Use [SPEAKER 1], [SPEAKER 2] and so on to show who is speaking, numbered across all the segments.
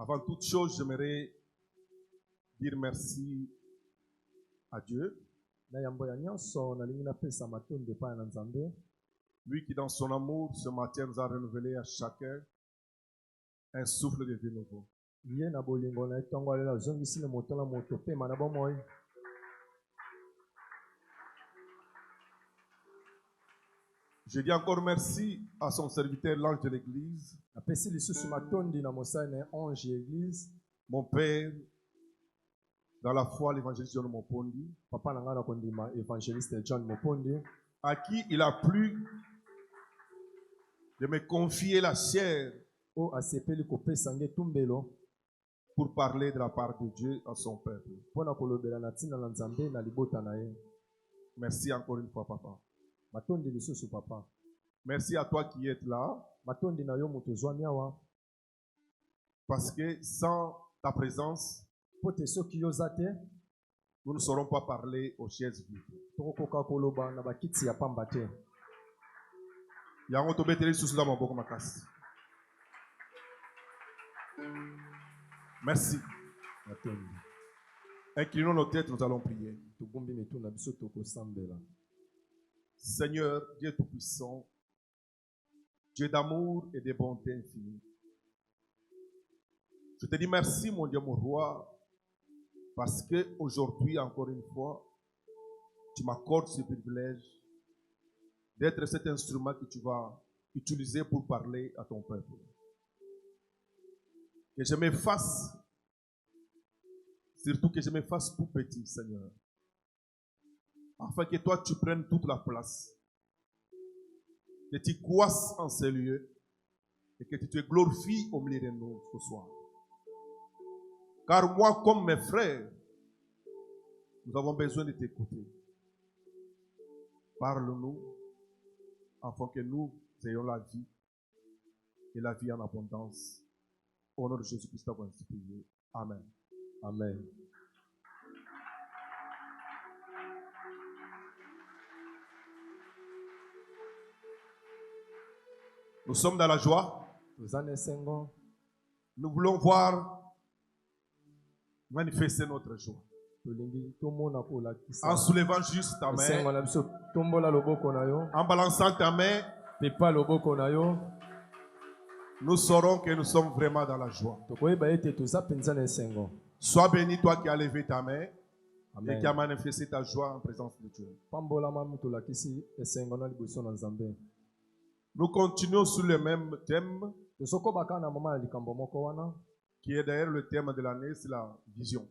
[SPEAKER 1] Avant toute chose, j'aimerais dire merci à Dieu. Lui qui, dans son amour, ce matin nous a renouvelé à chacun un souffle de vie nouveau. Je dis encore merci à son serviteur, l'ange de l'église, mon père, dans la foi, l'évangéliste John Mopondi, à qui il a plu de me confier la chair pour parler de la part de Dieu à son peuple. Merci encore une fois, papa. Merci à toi qui es là. Parce que sans ta présence, nous ne saurons pas parler aux chaises vides. Merci. Inclinons nos têtes, nous allons prier. Seigneur, Dieu Tout-Puissant, Dieu d'amour et de bonté infinie. Je te dis merci, mon Dieu, mon roi, parce que aujourd'hui, encore une fois, tu m'accordes ce privilège d'être cet instrument que tu vas utiliser pour parler à ton peuple. Que je m'efface, surtout que je m'efface tout petit, Seigneur, afin que toi, tu prennes toute la place, que tu croisses en ces lieux et que tu te glorifies au milieu de nous ce soir. Car moi, comme mes frères, nous avons besoin de t'écouter. Parle-nous afin que nous ayons la vie et la vie en abondance. Au nom de Jésus-Christ, nous avons prié. Amen. Amen. Nous sommes dans la joie. Nous voulons voir manifester notre joie. En soulevant juste ta main, en balançant ta main, nous saurons que nous sommes vraiment dans la joie. Sois béni, toi qui as levé ta main. Amen. Et qui a manifesté ta joie en présence de Dieu. Nous continuons sur le même thème qui est d'ailleurs le thème de l'année, c'est la vision.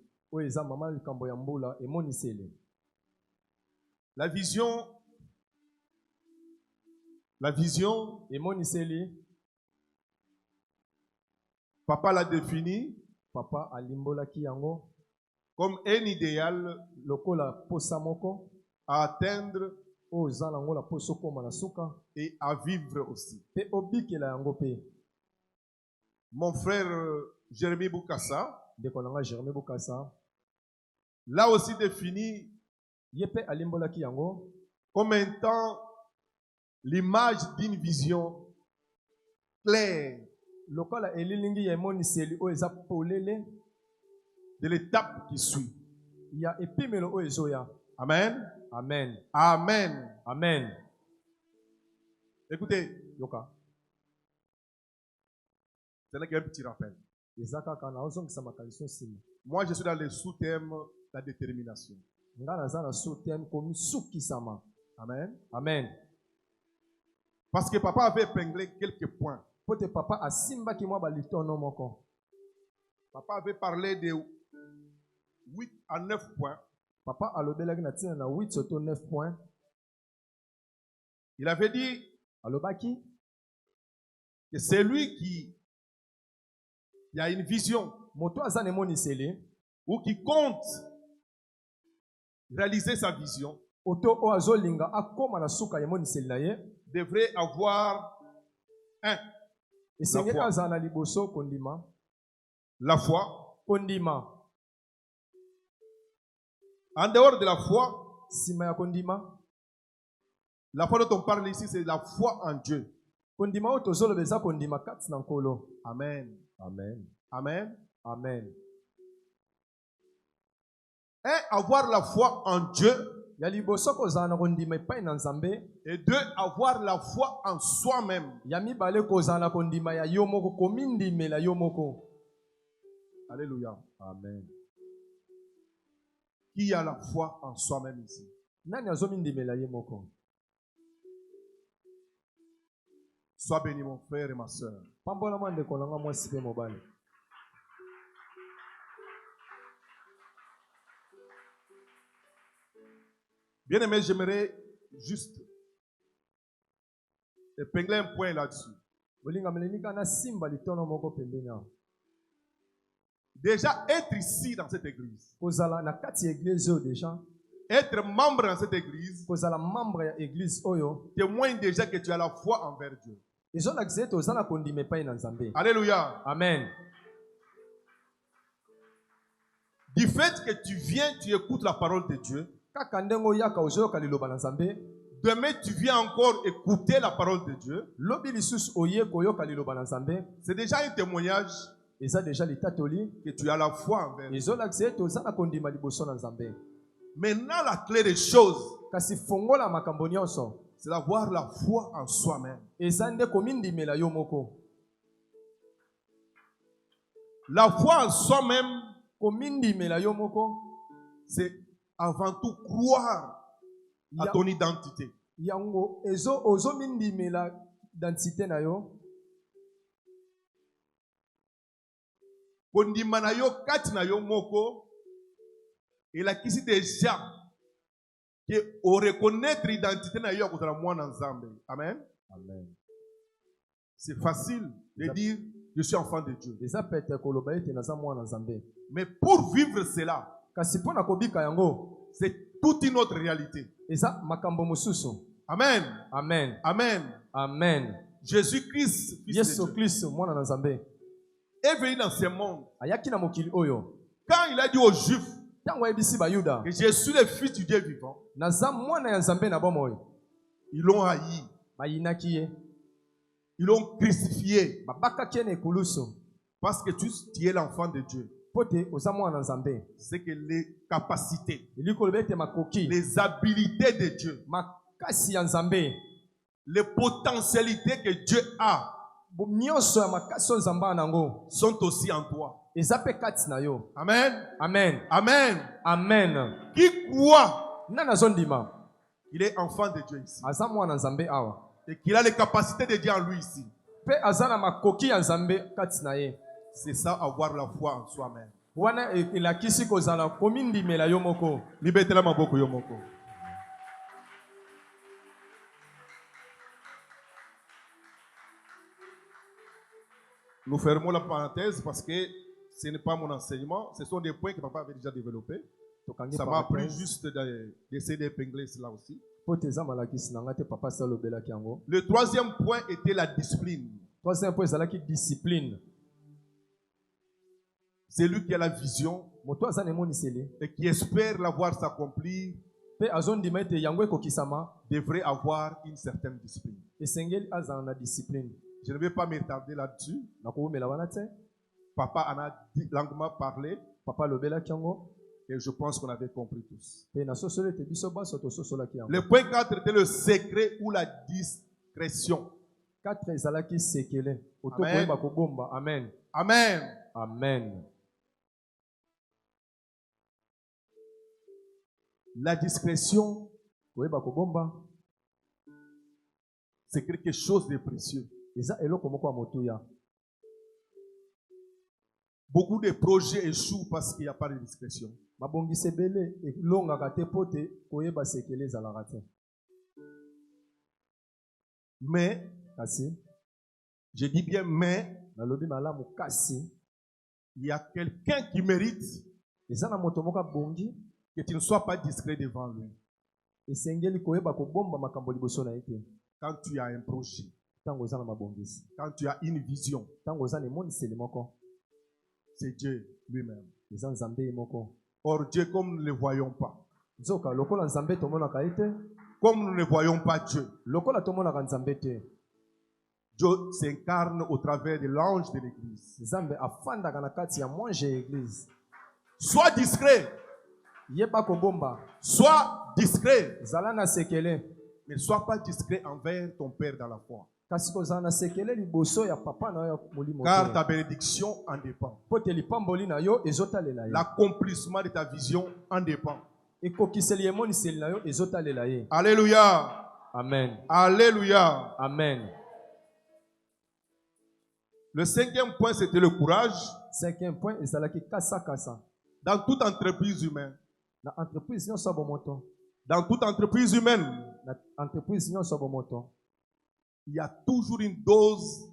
[SPEAKER 1] La vision, papa l'a défini comme un idéal à atteindre et à vivre aussi. Mon frère Jérémy Boukassa l'a aussi défini comme étant l'image d'une vision claire de l'étape qui suit. Amen.
[SPEAKER 2] Amen.
[SPEAKER 1] Amen.
[SPEAKER 2] Amen.
[SPEAKER 1] Écoutez, ce n'est qu'un petit rappel. Moi, je suis dans le sous-thème la détermination. Amen.
[SPEAKER 2] Amen.
[SPEAKER 1] Parce que papa avait épinglé quelques points.
[SPEAKER 2] Papa
[SPEAKER 1] avait parlé de 8 à 9 points.
[SPEAKER 2] Papa a 8 sur 9 points.
[SPEAKER 1] Il avait dit que c'est lui qui a une vision ou qui compte réaliser sa vision devrait avoir la foi. En dehors de la foi, la foi dont on parle ici, c'est la foi en Dieu.
[SPEAKER 2] Kondima oyo tozoloba eza kondima kati na nkolo.
[SPEAKER 1] Amen.
[SPEAKER 2] Amen.
[SPEAKER 1] Amen.
[SPEAKER 2] Amen.
[SPEAKER 1] Un, avoir la foi en Dieu.
[SPEAKER 2] Ya liboso kozala na kondima epai na Nzambe.
[SPEAKER 1] Et deux, avoir la foi en soi-même.
[SPEAKER 2] Ya mibale kozala na kondima ya yo moko, komindimela yo moko.
[SPEAKER 1] Alléluia.
[SPEAKER 2] Amen.
[SPEAKER 1] Qui a la foi en soi-même ici?
[SPEAKER 2] Nani azomindimela ye moko?
[SPEAKER 1] Sois béni mon frère et ma soeur.
[SPEAKER 2] Pambola ndeko na nga mwasi pe mobali.
[SPEAKER 1] Bien aimé, j'aimerais juste épingler un point là-dessus.
[SPEAKER 2] Bolinga melenika na simba litono moko pembeni.
[SPEAKER 1] Déjà, être ici dans cette église,
[SPEAKER 2] Kozala na kati ya église oyo déjà.
[SPEAKER 1] être membre dans cette église,
[SPEAKER 2] Kozala membre ya église oyo.
[SPEAKER 1] témoigne déjà que tu as la foi envers Dieu.
[SPEAKER 2] Ezolakisa ete oza na kondima epai na Nzambe.
[SPEAKER 1] Alléluia.
[SPEAKER 2] Amen.
[SPEAKER 1] Du fait que tu viens, tu écoutes la parole de Dieu.
[SPEAKER 2] Kaka ndenge oyaka ozoyoka liloba na Nzambe.
[SPEAKER 1] Demain, tu viens encore écouter la parole de Dieu.
[SPEAKER 2] Lobi lisusu oye koyoka liloba na Nzambe.
[SPEAKER 1] C'est déjà un témoignage
[SPEAKER 2] Eza déjà litatoli.
[SPEAKER 1] que tu as la foi envers Dieu.
[SPEAKER 2] Ezolakisa ete oza na kondima liboso na Nzambe.
[SPEAKER 1] Maintenant, la clé des choses,
[SPEAKER 2] Kasi fongola makambo nyonso.
[SPEAKER 1] c'est d'avoir la foi en soi-même.
[SPEAKER 2] Eza nde komindimela yo moko.
[SPEAKER 1] La foi en soi-même,
[SPEAKER 2] Komindimela yo moko.
[SPEAKER 1] c'est avant tout croire à ton identité.
[SPEAKER 2] Yango ozomindimela identité na yo.
[SPEAKER 1] Kondima na yo kati na yo moko, et la kisi déjà que au reconnaître l'identité na yo à la moi ensemble. Amen.
[SPEAKER 2] Amen.
[SPEAKER 1] C'est facile de dire je suis enfant de Dieu.
[SPEAKER 2] Eza pete koloba ete naza mwana Nzambe.
[SPEAKER 1] Mais pour vivre cela,
[SPEAKER 2] Kasi pona kobika yango,
[SPEAKER 1] c'est toute une autre réalité.
[SPEAKER 2] eza makambo mosusu.
[SPEAKER 1] Amen.
[SPEAKER 2] Amen.
[SPEAKER 1] Amen.
[SPEAKER 2] Amen.
[SPEAKER 1] Jésus-Christ, fils
[SPEAKER 2] Yesu
[SPEAKER 1] de Dieu,
[SPEAKER 2] Kristo mwana na Nzambe.
[SPEAKER 1] est venu dans ce monde.
[SPEAKER 2] Ayaki na mokili oyo.
[SPEAKER 1] Quand il a dit aux Juifs
[SPEAKER 2] Tango ayebisi bayuda.
[SPEAKER 1] que je suis le fils du Dieu vivant,
[SPEAKER 2] Naza mwana ya Nzambe na bomoi.
[SPEAKER 1] ils l'ont haï.
[SPEAKER 2] Bayinaki ye.
[SPEAKER 1] Ils l'ont crucifié
[SPEAKER 2] Babakaki ye na ekulusu.
[SPEAKER 1] parce que tu es l'enfant de Dieu.
[SPEAKER 2] Pote oza mwana na Nzambe.
[SPEAKER 1] C'est que les capacités,
[SPEAKER 2] Eli koloba ete makoki.
[SPEAKER 1] les habilités de Dieu,
[SPEAKER 2] Makasi ya Nzambe.
[SPEAKER 1] les potentialités que Dieu a
[SPEAKER 2] Nyonso ya makasi oyo Nzambe anango.
[SPEAKER 1] sont aussi en toi.
[SPEAKER 2] Eza pe kati na yo.
[SPEAKER 1] Amen.
[SPEAKER 2] Amen.
[SPEAKER 1] Amen.
[SPEAKER 2] Amen.
[SPEAKER 1] Qui croit
[SPEAKER 2] Nana zondima.
[SPEAKER 1] qu'il est enfant de Dieu ici
[SPEAKER 2] Aza mwana Nzambe awa.
[SPEAKER 1] et qu'il a les capacités de Dieu en lui ici,
[SPEAKER 2] Pe aza na makoki ya Nzambe kati na ye.
[SPEAKER 1] c'est ça avoir la foi en soi-même.
[SPEAKER 2] Wana elakisi kozala komindimela yo moko.
[SPEAKER 1] Libetela maboko yo moko. Nous fermons la parenthèse parce que ce n'est pas mon enseignement. Ce sont des points que papa avait déjà développés. Ça m'a plu juste d'essayer d'épingler cela aussi. Le troisième point était la discipline.
[SPEAKER 2] Troisième point, c'est discipline.
[SPEAKER 1] C'est lui qui a la vision et qui espère la voir s'accomplir devrait avoir une certaine discipline. Je ne vais pas m'étarder là-dessus. Papa en a longuement parlé. Et je pense qu'on avait compris tous. Le point 4 était le secret ou la discrétion. Amen.
[SPEAKER 2] Amen.
[SPEAKER 1] Amen.
[SPEAKER 2] Amen.
[SPEAKER 1] La discrétion, c'est quelque chose de précieux. Beaucoup de projets échouent parce qu'il n'y a pas de discrétion. Mais, je dis bien mais, il y a quelqu'un qui mérite que tu ne sois pas discret devant lui. Quand tu as un projet, quand tu as une vision, c'est Dieu lui-même. Or Dieu, comme nous ne le voyons pas, comme nous ne voyons pas Dieu, Dieu s'incarne au travers de l'ange de l'église.
[SPEAKER 2] Nzambe afandaka na kati ya mwange ya église.
[SPEAKER 1] Sois discret.
[SPEAKER 2] Yeba kobomba.
[SPEAKER 1] Sois discret.
[SPEAKER 2] Zala na sekele.
[SPEAKER 1] Ne sois pas discret envers ton père dans la foi.
[SPEAKER 2] Kasi kozala na sekele liboso ya papa na yo molimo.
[SPEAKER 1] Car ta bénédiction en dépend.
[SPEAKER 2] Po te lipamboli na yo ezotalela ye.
[SPEAKER 1] L'accomplissement de ta vision en dépend.
[SPEAKER 2] Ekokiseli emoniseli na yo ezotalela ye.
[SPEAKER 1] Alléluia.
[SPEAKER 2] Amen.
[SPEAKER 1] Alléluia.
[SPEAKER 2] Amen.
[SPEAKER 1] Le 5e point, c'était le courage.
[SPEAKER 2] 5e point, ezalaki kasa kasa.
[SPEAKER 1] Dans toute entreprise humaine.
[SPEAKER 2] Na entreprise nyonso bomoto.
[SPEAKER 1] Dans toute entreprise humaine.
[SPEAKER 2] Na entreprise nyonso bomoto.
[SPEAKER 1] Il y a toujours une dose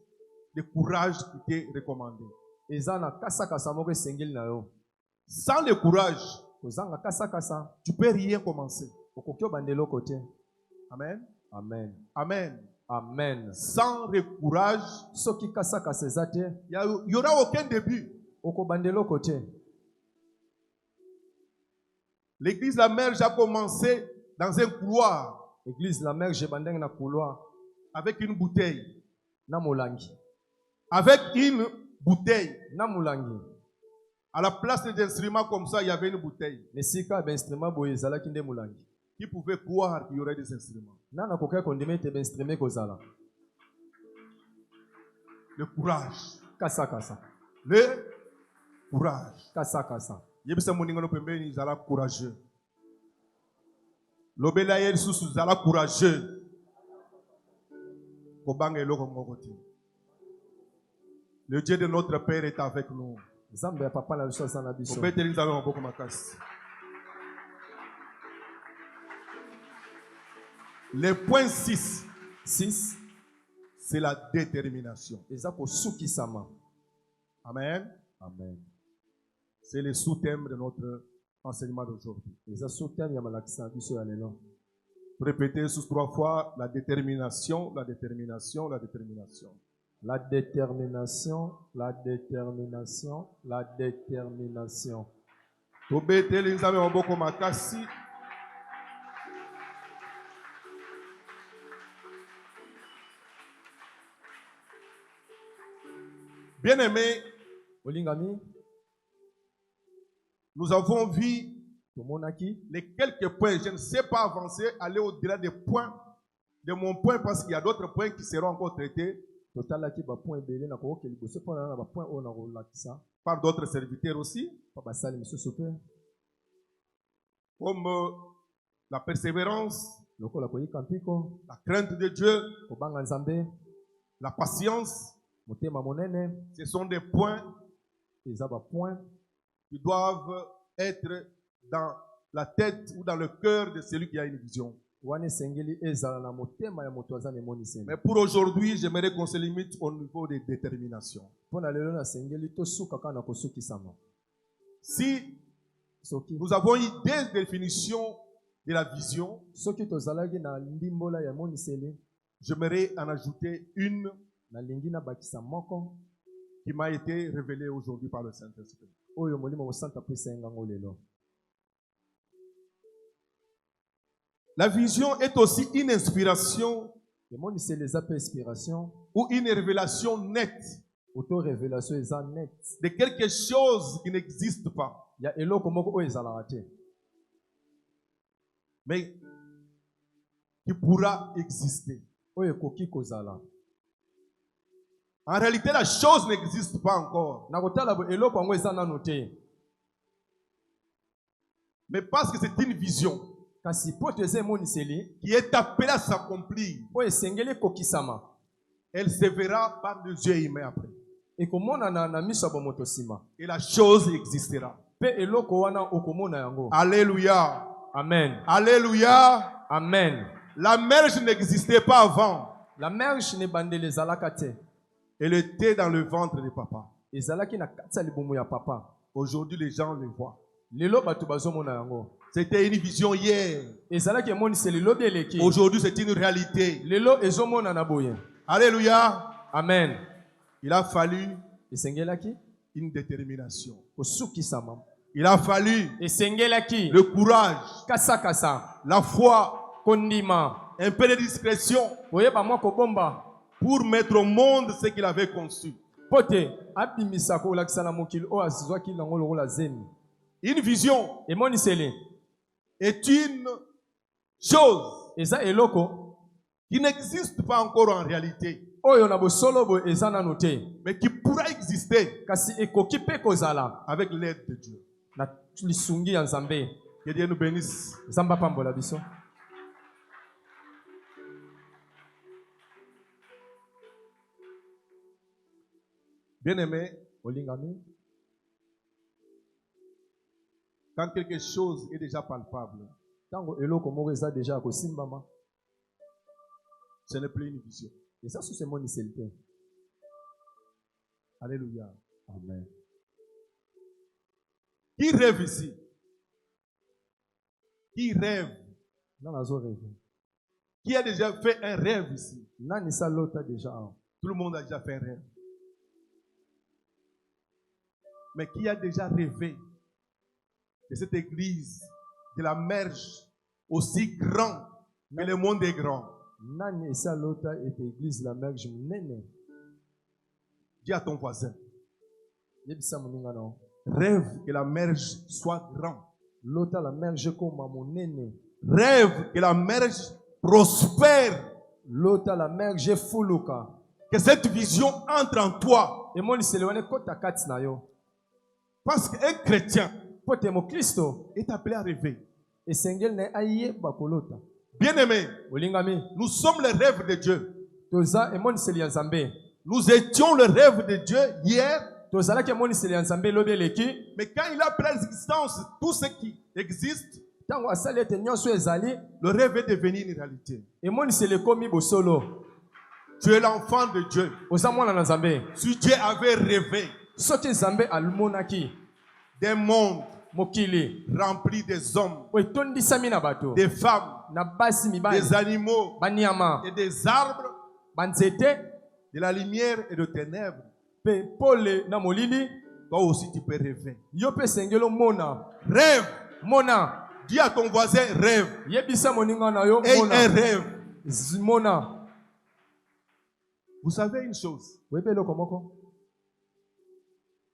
[SPEAKER 1] de courage qui t'est recommandée.
[SPEAKER 2] Ezana kasa kasa moko esengeli na yo.
[SPEAKER 1] Sans le courage,
[SPEAKER 2] kozanga kasa kasa,
[SPEAKER 1] tu peux rien commencer.
[SPEAKER 2] okoki obandela côté.
[SPEAKER 1] Amen.
[SPEAKER 2] Amen.
[SPEAKER 1] Amen.
[SPEAKER 2] Amen.
[SPEAKER 1] Sans le courage,
[SPEAKER 2] soki kasa kasa eza te,
[SPEAKER 1] il n'y aura aucun début.
[SPEAKER 2] okobandela côté.
[SPEAKER 1] L'église La Merge a commencé dans un couloir.
[SPEAKER 2] Église La Merge ebandenge na couloir.
[SPEAKER 1] Avec une bouteille.
[SPEAKER 2] Na molangi.
[SPEAKER 1] Avec une bouteille.
[SPEAKER 2] Na molangi.
[SPEAKER 1] À la place des instruments comme ça, il y avait une bouteille.
[SPEAKER 2] Mesika ba instrument boye ezalaki nde molangi.
[SPEAKER 1] Qui pouvait croire qu'il y aurait des instruments?
[SPEAKER 2] Nana koka kondima te ba instrument kozala.
[SPEAKER 1] Le courage.
[SPEAKER 2] Kasa kasa.
[SPEAKER 1] Le courage.
[SPEAKER 2] Kasa kasa.
[SPEAKER 1] Yebisa moningono pembeni zala courageux. Lobela yel susu zala courageux. Kobanga eloko mokoti. Le Dieu de notre Père est avec nous.
[SPEAKER 2] Nzambe papa na biso sana biso.
[SPEAKER 1] Obeteli nzambe maboko makasi. Le point 6. 6. C'est la détermination. Amen.
[SPEAKER 2] Amen.
[SPEAKER 1] C'est le sous-thème de notre enseignement d'aujourd'hui. Répétez sous 3 fois la détermination, la détermination, la détermination.
[SPEAKER 2] La détermination, la détermination, la détermination.
[SPEAKER 1] Tobeteli nzambe maboko makasi. Bien-aimés, nous avons vu les quelques points. Je ne sais pas avancer, aller au-delà des points, de mon point, parce qu'il y a d'autres points qui seront encore traités par d'autres serviteurs aussi, comme la persévérance, la crainte de Dieu, la patience. Ce sont des points qui doivent être dans la tête ou dans le cœur de celui qui a une vision. Mais pour aujourd'hui, j'aimerais qu'on se limite au niveau de détermination. Si nous avons une définition de la vision, j'aimerais en ajouter une qui m'a été révélée aujourd'hui par le Saint-Esprit. La vision est aussi une inspiration ou une révélation nette de quelque chose qui n'existe pas, mais qui pourra exister. En réalité, la chose n'existe pas encore. Mais parce que c'est une vision qui est appelée à s'accomplir, elle se verra par les yeux humains après. Et la chose existera. Alléluia.
[SPEAKER 2] Amen.
[SPEAKER 1] Alléluia.
[SPEAKER 2] Amen.
[SPEAKER 1] La merge n'existait pas avant.
[SPEAKER 2] La merge ne bandele zalakate.
[SPEAKER 1] Elle était dans le ventre de papa.
[SPEAKER 2] Papa.
[SPEAKER 1] Aujourd'hui, les gens le voient.
[SPEAKER 2] C'était
[SPEAKER 1] une vision hier.
[SPEAKER 2] Aujourd'hui,
[SPEAKER 1] c'est une réalité.
[SPEAKER 2] Alléluia. Amen.
[SPEAKER 1] Il a fallu une détermination. Il a fallu le courage, la foi, un peu de discrétion pour mettre au monde ce qu'il avait conçu.
[SPEAKER 2] po te abimisa kolakisa na mokili oyo azwaki nango lokola zemi.
[SPEAKER 1] Une vision
[SPEAKER 2] Emoniseli
[SPEAKER 1] est une chose
[SPEAKER 2] eza eloko
[SPEAKER 1] qui n'existe pas encore en réalité,
[SPEAKER 2] oyo na bosolo boye eza nanu te,
[SPEAKER 1] mais qui pourra exister
[SPEAKER 2] kasi ekoki mpe kozala
[SPEAKER 1] avec l'aide de Dieu.
[SPEAKER 2] na lisungi ya Nzambe.
[SPEAKER 1] Que Dieu nous bénisse.
[SPEAKER 2] Nzambe apambola biso.
[SPEAKER 1] Bien-aimé,
[SPEAKER 2] Olingami,
[SPEAKER 1] quand quelque chose est déjà palpable,
[SPEAKER 2] tango eloko moko eza deja kosimbama,
[SPEAKER 1] ce n'est plus une vision.
[SPEAKER 2] eza susu emoniseli te.
[SPEAKER 1] Alléluia.
[SPEAKER 2] Amen.
[SPEAKER 1] Qui rêve ici? Qui rêve?
[SPEAKER 2] Nani azorêve?
[SPEAKER 1] Qui a déjà fait un rêve ici?
[SPEAKER 2] Nani salota deja awa?
[SPEAKER 1] Tout le monde a déjà fait un rêve. Mais qui a déjà rêvé de cette église, de la merge aussi grand que le monde est grand?
[SPEAKER 2] Nani salota ete église la merge munene?
[SPEAKER 1] Dis à ton voisin,
[SPEAKER 2] Yebisa moninga na o.
[SPEAKER 1] rêve que la merge soit grand.
[SPEAKER 2] Lota la merge koma munene.
[SPEAKER 1] Rêve que la merge prospère.
[SPEAKER 2] Lota la merge fuluka.
[SPEAKER 1] Que cette vision entre en toi.
[SPEAKER 2] Emoniseli wane kota kati na yo.
[SPEAKER 1] Parce qu'un chrétien
[SPEAKER 2] Po te mokristo
[SPEAKER 1] est appelé à rêver.
[SPEAKER 2] esengeli na ye ayeba kolota.
[SPEAKER 1] Bien-aimés,
[SPEAKER 2] Olingami,
[SPEAKER 1] nous sommes le rêve de Dieu.
[SPEAKER 2] toza emoniseli ya Nzambe.
[SPEAKER 1] Nous étions le rêve de Dieu hier.
[SPEAKER 2] Tozalaki emoniseli ya Nzambe lobi eleki.
[SPEAKER 1] Mais quand il a pris l'existence, tout ce qui existe,
[SPEAKER 2] Tango asali ete nyonso ezali,
[SPEAKER 1] le rêve est devenu une réalité.
[SPEAKER 2] emoniseli ekomi bosolo.
[SPEAKER 1] Tu es l'enfant de Dieu.
[SPEAKER 2] Oza mwana na Nzambe.
[SPEAKER 1] Si Dieu avait rêvé
[SPEAKER 2] Soki Nzambe alumonaki
[SPEAKER 1] d'un monde
[SPEAKER 2] mokili
[SPEAKER 1] rempli des hommes,
[SPEAKER 2] oyo etondisami na bato,
[SPEAKER 1] des femmes,
[SPEAKER 2] na basi mibali,
[SPEAKER 1] des animaux
[SPEAKER 2] banyama,
[SPEAKER 1] et des arbres,
[SPEAKER 2] banzete,
[SPEAKER 1] de la lumière et de ténèbres,
[SPEAKER 2] pe pole na molili,
[SPEAKER 1] toi aussi tu peux rêver.
[SPEAKER 2] yo pe sengelo mona.
[SPEAKER 1] Rêve.
[SPEAKER 2] Mona.
[SPEAKER 1] Dis à ton voisin, rêve.
[SPEAKER 2] Yebisa moninga na yo
[SPEAKER 1] Et
[SPEAKER 2] mona.
[SPEAKER 1] un rêve.
[SPEAKER 2] Mona.
[SPEAKER 1] Vous savez une chose,
[SPEAKER 2] Webe eloko moko.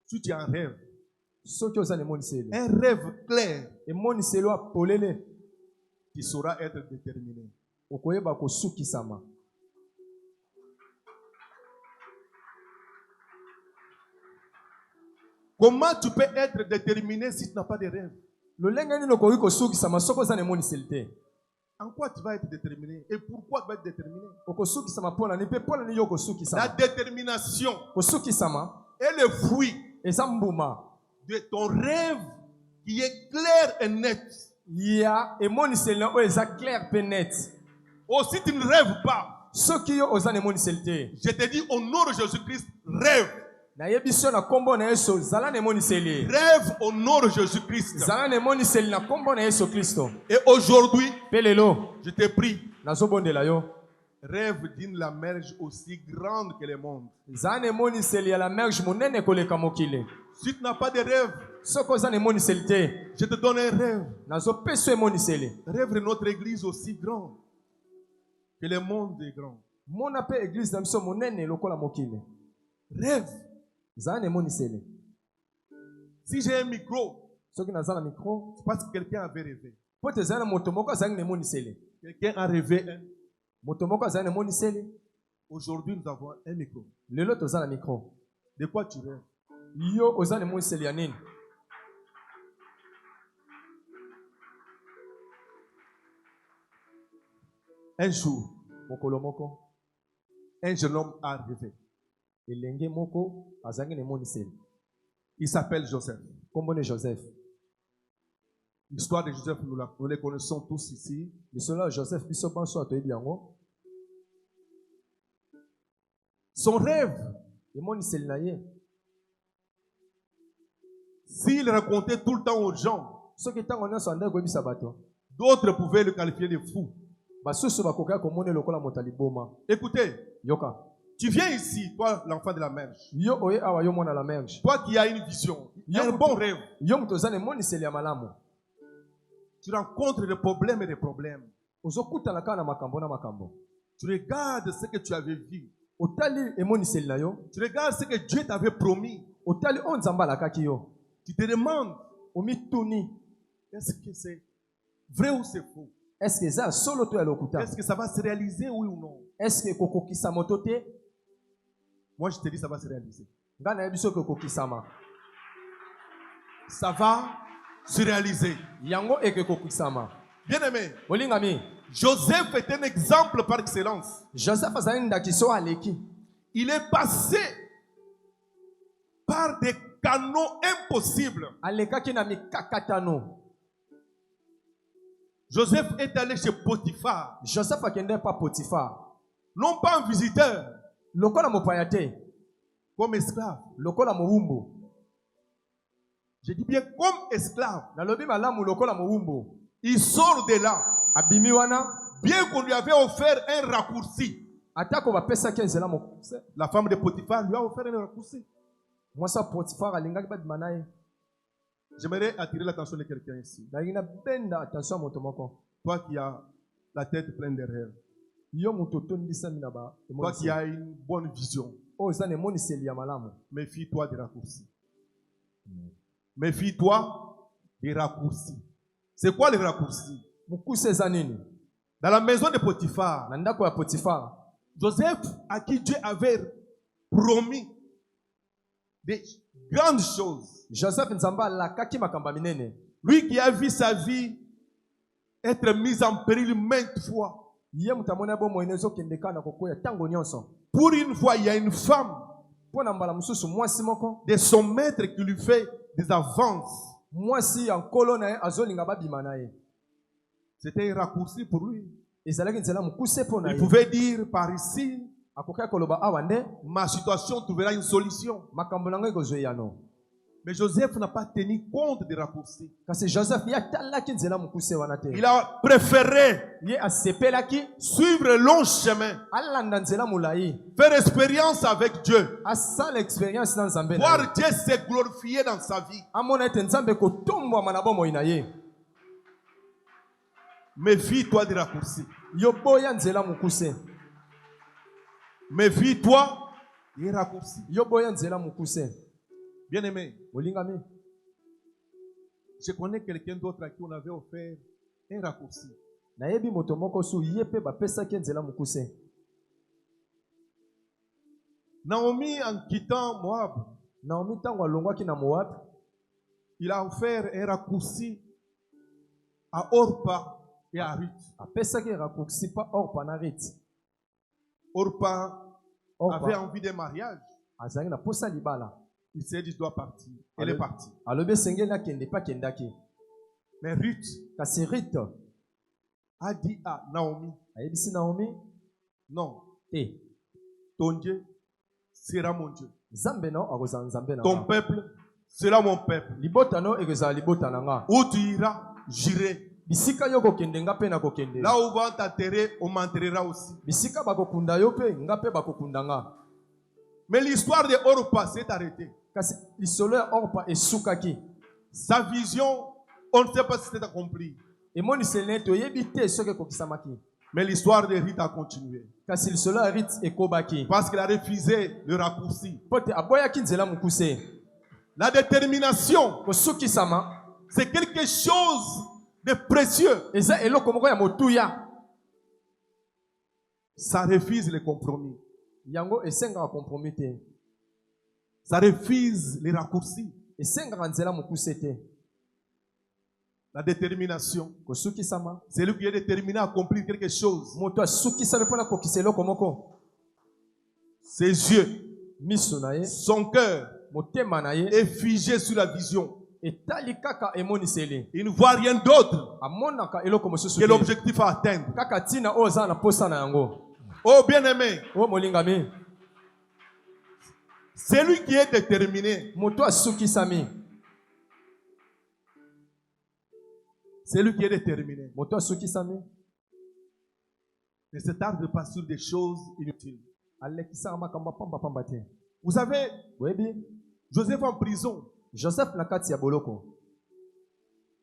[SPEAKER 1] si tu as un rêve,
[SPEAKER 2] Soki oza na emoniseli.
[SPEAKER 1] un rêve clair,
[SPEAKER 2] Emoniseli apolele.
[SPEAKER 1] qui saura être déterminé.
[SPEAKER 2] Okoyeba kosukisama.
[SPEAKER 1] Comment tu peux être déterminé si tu n'as pas de rêve?
[SPEAKER 2] Lolenge nini okoki kosukisama soki oza na emoniseli te?
[SPEAKER 1] En quoi tu vas être déterminé? Et pourquoi tu vas être déterminé?
[SPEAKER 2] Okosukisama mpona nini mpe mpona nini yo
[SPEAKER 1] La
[SPEAKER 2] kosukisama?
[SPEAKER 1] détermination
[SPEAKER 2] Kosukisama
[SPEAKER 1] est le fruit
[SPEAKER 2] eza mbuma
[SPEAKER 1] de ton rêve qui est clair et net.
[SPEAKER 2] ya emoniseli na oyo eza clair mpe net.
[SPEAKER 1] Oh, si tu ne rêves pas,
[SPEAKER 2] Soki yo oza na emoniseli te,
[SPEAKER 1] je te dis au nom de Jésus-Christ, rêve.
[SPEAKER 2] nayebi so na kombo na Yesu, zala na emoniseli.
[SPEAKER 1] Rêve au nom de Jésus-Christ.
[SPEAKER 2] Zala na emoniseli na kombo na Yesu Kristo.
[SPEAKER 1] Et aujourd'hui,
[SPEAKER 2] Mpe lelo
[SPEAKER 1] je te prie,
[SPEAKER 2] nazobondela yo,
[SPEAKER 1] rêve d'une la merge aussi grande que le monde.
[SPEAKER 2] zala na emoniseli ya la merge monene koleka mokili.
[SPEAKER 1] Si tu n'as pas de rêve,
[SPEAKER 2] Soki oza na emoniseli te,
[SPEAKER 1] je te donne un rêve.
[SPEAKER 2] nazopesa yo emoniseli.
[SPEAKER 1] Rêve de notre église aussi grande que le monde est grand.
[SPEAKER 2] Mona mpe eglise na biso monene lokola mokili.
[SPEAKER 1] Rêve.
[SPEAKER 2] Zala na emoniseli.
[SPEAKER 1] Si j'ai un micro,
[SPEAKER 2] Soki naza na micro,
[SPEAKER 1] c'est parce que quelqu'un avait rêvé.
[SPEAKER 2] po te zala na moto moko azali na emoniseli.
[SPEAKER 1] Quelqu'un a rêvé un.
[SPEAKER 2] Moto moko azali na emoniseli.
[SPEAKER 1] Aujourd'hui, nous avons un micro.
[SPEAKER 2] Lelo toza na micro.
[SPEAKER 1] De quoi tu rêves?
[SPEAKER 2] Yo oza na emoniseli ya nini?
[SPEAKER 1] Un jour,
[SPEAKER 2] Mokolo moko,
[SPEAKER 1] un jeune homme a rêvé.
[SPEAKER 2] elenge moko azangi na emoniseli.
[SPEAKER 1] Il s'appelle Joseph.
[SPEAKER 2] Kombo ne Joseph.
[SPEAKER 1] L'histoire de Joseph, nous les connaissons tous ici.
[SPEAKER 2] Lisolo ya Joseph biso banso atoyebi yango.
[SPEAKER 1] Son rêve,
[SPEAKER 2] Emoniseli na ye.
[SPEAKER 1] s'il racontait tout le temps aux gens,
[SPEAKER 2] Soki ntango nyonso andaki koyebisa bato,
[SPEAKER 1] d'autres pouvaient le qualifier de fou.
[SPEAKER 2] basusu bakokaki komona lokola moto ya liboma.
[SPEAKER 1] Écoutez,
[SPEAKER 2] Yoka.
[SPEAKER 1] tu viens ici, toi, l'enfant de la merge.
[SPEAKER 2] Yo oye awa yo mwana la merge.
[SPEAKER 1] Toi qui as une vision, un bon rêve.
[SPEAKER 2] Yo moto oza na emoniseli ya malamu.
[SPEAKER 1] Tu rencontres des problèmes et des problèmes.
[SPEAKER 2] Ozokutana kaka na makambo na makambo.
[SPEAKER 1] Tu regardes ce que tu avais vu.
[SPEAKER 2] Otali emoniseli na yo.
[SPEAKER 1] Tu regardes ce que Dieu t'avait promis.
[SPEAKER 2] Otali o nzamba alakaki yo.
[SPEAKER 1] Tu te demandes,
[SPEAKER 2] Omituni.
[SPEAKER 1] est-ce que c'est vrai ou c'est faux?
[SPEAKER 2] Est-ce que ça solo to ya lokuta?
[SPEAKER 1] Est-ce que ça va se réaliser, oui ou non?
[SPEAKER 2] Est-ce que kokokisa moto te?
[SPEAKER 1] Moi, je te dis, ça va se réaliser.
[SPEAKER 2] Nga na yebiso kokokisama.
[SPEAKER 1] Ça va se réaliser.
[SPEAKER 2] Yango eke kokisama.
[SPEAKER 1] Bien-aimé,
[SPEAKER 2] Olingami.
[SPEAKER 1] Joseph est un exemple par excellence.
[SPEAKER 2] Joseph azali ndakiso aleki.
[SPEAKER 1] Il est passé par des canaux impossibles.
[SPEAKER 2] Alekaki na mikakatano.
[SPEAKER 1] Joseph est allé chez Potiphar.
[SPEAKER 2] Joseph akende pa Potiphar.
[SPEAKER 1] Non pas en visiteur,
[SPEAKER 2] Lokola mopaya te.
[SPEAKER 1] comme esclave.
[SPEAKER 2] Lokola mowumbu.
[SPEAKER 1] Je dis bien comme esclave.
[SPEAKER 2] Nalobi malamu lokola mowumbu.
[SPEAKER 1] Il sort de là.
[SPEAKER 2] Abimi wana.
[SPEAKER 1] Bien qu'on lui avait offert un raccourci.
[SPEAKER 2] Atako bapesa kenzela mokuse.
[SPEAKER 1] La femme de Potiphar lui a offert un raccourci.
[SPEAKER 2] Mwasa Potiphar alingaki badimana ye.
[SPEAKER 1] J'aimerais attirer l'attention de quelqu'un ici.
[SPEAKER 2] Nalingina benda attention moto moko.
[SPEAKER 1] Toi qui as la tête pleine derrière.
[SPEAKER 2] Yo moto tondisa mina ba.
[SPEAKER 1] Toi qui as une bonne vision.
[SPEAKER 2] O zane moniseli ya malamu.
[SPEAKER 1] Méfie-toi des raccourcis. Méfie-toi des raccourcis. C'est quoi les raccourcis?
[SPEAKER 2] Mukuse za nini?
[SPEAKER 1] Dans la maison de Potiphar,
[SPEAKER 2] Na ndako ya Potiphar.
[SPEAKER 1] Joseph, à qui Dieu avait promis des grandes choses.
[SPEAKER 2] Joseph nzamba alakaki makamba minene.
[SPEAKER 1] Lui qui a vu sa vie être mise en péril maintes fois.
[SPEAKER 2] Ye mutamona bo moinezo kendeka na kokoya tango nyonso.
[SPEAKER 1] Pour une fois, il y a une femme
[SPEAKER 2] Pona mbala mususu mwasi moko.
[SPEAKER 1] de son maître qui lui fait des avances.
[SPEAKER 2] Mwasi ya nkolo na ye azolinga babima na ye.
[SPEAKER 1] C'était un raccourci pour lui.
[SPEAKER 2] Ezalaki nzela mukuse pona
[SPEAKER 1] Il
[SPEAKER 2] ye.
[SPEAKER 1] pouvait dire par ici,
[SPEAKER 2] Akoka koloba awa nde
[SPEAKER 1] ma situation trouvera une solution.
[SPEAKER 2] makambo na ngai ekozweyano.
[SPEAKER 1] Mais Joseph n'a pas tenu compte des raccourcis.
[SPEAKER 2] Kasi Joseph ye atalaki nzela mukuse wana te.
[SPEAKER 1] Il a préféré
[SPEAKER 2] Ye asepelaki
[SPEAKER 1] suivre le long chemin,
[SPEAKER 2] alanda nzela mulayi.
[SPEAKER 1] faire expérience avec Dieu,
[SPEAKER 2] Asala expérience na nzambe na ye.
[SPEAKER 1] voir Dieu se glorifier dans sa vie.
[SPEAKER 2] Amona ete nzambe kotombwama na bomoi na ye.
[SPEAKER 1] Méfie-toi des raccourcis.
[SPEAKER 2] Yo boya nzela mukuse.
[SPEAKER 1] Méfie-toi des raccourcis.
[SPEAKER 2] Yo boya nzela mukuse.
[SPEAKER 1] Bien-aimé,
[SPEAKER 2] Olingami.
[SPEAKER 1] je connais quelqu'un d'autre à qui on avait offert un raccourci.
[SPEAKER 2] Nayebi moto moko su ye pe bapesaki nzela mukuse.
[SPEAKER 1] Naomi, en quittant Moab,
[SPEAKER 2] Naomi tango alongwaki na Moab,
[SPEAKER 1] il a offert un raccourci à Orpa et à Ruth.
[SPEAKER 2] apesaki raccourci pa Orpa na Ruth.
[SPEAKER 1] Orpa avait
[SPEAKER 2] Orpa
[SPEAKER 1] envie de mariage.
[SPEAKER 2] azalaki na posa libala.
[SPEAKER 1] Il s'est dit, je dois partir. Elle est partie.
[SPEAKER 2] Alobi esengeli akende pa kendaki.
[SPEAKER 1] Mais Ruth
[SPEAKER 2] Kasi Ruth
[SPEAKER 1] a dit à Naomi,
[SPEAKER 2] ayebisi Naomi
[SPEAKER 1] non,
[SPEAKER 2] te
[SPEAKER 1] ton Dieu sera mon Dieu.
[SPEAKER 2] Nzambe no akozala nzambe na
[SPEAKER 1] Ton
[SPEAKER 2] nga.
[SPEAKER 1] peuple sera mon peuple.
[SPEAKER 2] Libota no ekozala libota na nga.
[SPEAKER 1] Où tu iras, j'irai.
[SPEAKER 2] Bisika yo kokende nga pe na kokende.
[SPEAKER 1] Là où on va t'enterrer, on m'enterrera aussi.
[SPEAKER 2] Bisika bakokunda yo pe nga pe bakokunda nga.
[SPEAKER 1] Mais l'histoire de Orpa s'est arrêtée.
[SPEAKER 2] Kasi lisolo ya Orpa esukaki.
[SPEAKER 1] Sa vision, on ne sait pas si c'est accompli.
[SPEAKER 2] Emoniseli na ye toyebi te soki ekokisamaki.
[SPEAKER 1] Mais l'histoire de Ruth a continué.
[SPEAKER 2] Kasi lisolo ya Ruth ekobaki.
[SPEAKER 1] Parce qu'il a refusé le raccourci.
[SPEAKER 2] Po te aboyaki nzela mokuse.
[SPEAKER 1] La détermination,
[SPEAKER 2] Kosukisama
[SPEAKER 1] c'est quelque chose de précieux.
[SPEAKER 2] eza eloko moko ya motuya.
[SPEAKER 1] Ça refuse les compromis.
[SPEAKER 2] Yango esengaka compromis te.
[SPEAKER 1] Ça refuse les raccourcis.
[SPEAKER 2] Esengaka nzela mokuse te.
[SPEAKER 1] La détermination,
[SPEAKER 2] Kosukisama
[SPEAKER 1] c'est lui qui est déterminé à accomplir quelque chose.
[SPEAKER 2] moto asukisami mpona kokisa eloko moko.
[SPEAKER 1] Ses yeux,
[SPEAKER 2] Miso na ye,
[SPEAKER 1] son cœur
[SPEAKER 2] motema na ye
[SPEAKER 1] est figé sur la vision.
[SPEAKER 2] etali kaka emoniseli.
[SPEAKER 1] Il ne voit rien d'autre
[SPEAKER 2] Amonaka eloko mosusu
[SPEAKER 1] que
[SPEAKER 2] te.
[SPEAKER 1] l'objectif à atteindre.
[SPEAKER 2] Kaka tina oyo aza na posa na yango.
[SPEAKER 1] Oh bien-aimé,
[SPEAKER 2] O molingami,
[SPEAKER 1] c'est lui qui est déterminé.
[SPEAKER 2] moto asukisami,
[SPEAKER 1] C'est lui qui est déterminé.
[SPEAKER 2] moto asukisami
[SPEAKER 1] Ne s'attarde pas sur des choses inutiles.
[SPEAKER 2] alekisaka makambo ya pamba te.
[SPEAKER 1] Vous savez,
[SPEAKER 2] Oyebi
[SPEAKER 1] Joseph en prison,
[SPEAKER 2] Joseph na kati ya boloko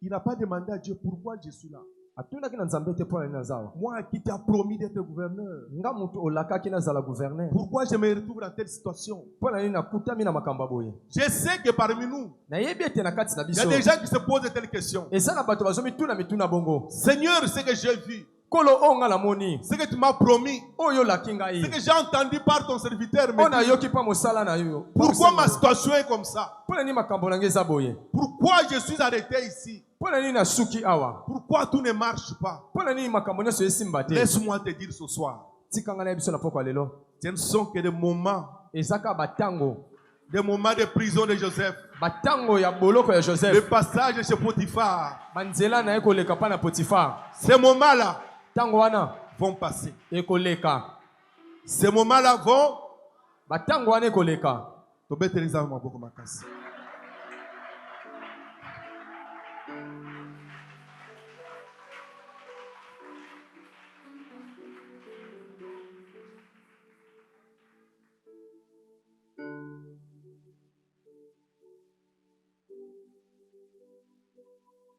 [SPEAKER 1] il n'a pas demandé à Dieu pourquoi je suis là.
[SPEAKER 2] atunaki na nzambe te mpo na nini azawa.
[SPEAKER 1] Moi qui t'ai promis d'être gouverneur.
[SPEAKER 2] Nga mutu olakaki nazala gouverneur.
[SPEAKER 1] Pourquoi je me retrouve dans telle situation?
[SPEAKER 2] Mpo na nini nakutami na makambo boye.
[SPEAKER 1] Je sais que parmi nous,
[SPEAKER 2] nayebi ete na kati na
[SPEAKER 1] il y a
[SPEAKER 2] biso
[SPEAKER 1] des gens qui se posent de telles questions.
[SPEAKER 2] eza na bato bazomituna mituna bongo.
[SPEAKER 1] Seigneur, ce que j'ai vu,
[SPEAKER 2] kolo oyo nga namoni,
[SPEAKER 1] ce que tu m'as promis,
[SPEAKER 2] oyo olaki ngai,
[SPEAKER 1] ce que j'ai entendu par ton serviteur,
[SPEAKER 2] oyo nayoki mpa mosala na yo.
[SPEAKER 1] pourquoi ma situation est comme ça?
[SPEAKER 2] Mpo na nini makambo na ngai eza boye.
[SPEAKER 1] Pourquoi je suis arrêté ici?
[SPEAKER 2] Mpo na nini nasuki awa.
[SPEAKER 1] Pourquoi tout ne marche pas?
[SPEAKER 2] Mpo na nini makambo nyonso esimba te.
[SPEAKER 1] Laisse-moi te dire ce soir,
[SPEAKER 2] tikanga na biso na poko lelo.
[SPEAKER 1] ce ne sont que des moments,
[SPEAKER 2] ezaka batango,
[SPEAKER 1] des moments de prison de Joseph,
[SPEAKER 2] batango ya boloko ya
[SPEAKER 1] le
[SPEAKER 2] Joseph,
[SPEAKER 1] passage chez Potiphar.
[SPEAKER 2] banzela na ye koleka mpa na Potifar.
[SPEAKER 1] Ces moments-là
[SPEAKER 2] Tango wana
[SPEAKER 1] vont passer.
[SPEAKER 2] ekoleka.
[SPEAKER 1] Ces moments-là vont.
[SPEAKER 2] Batango wana ekoleka.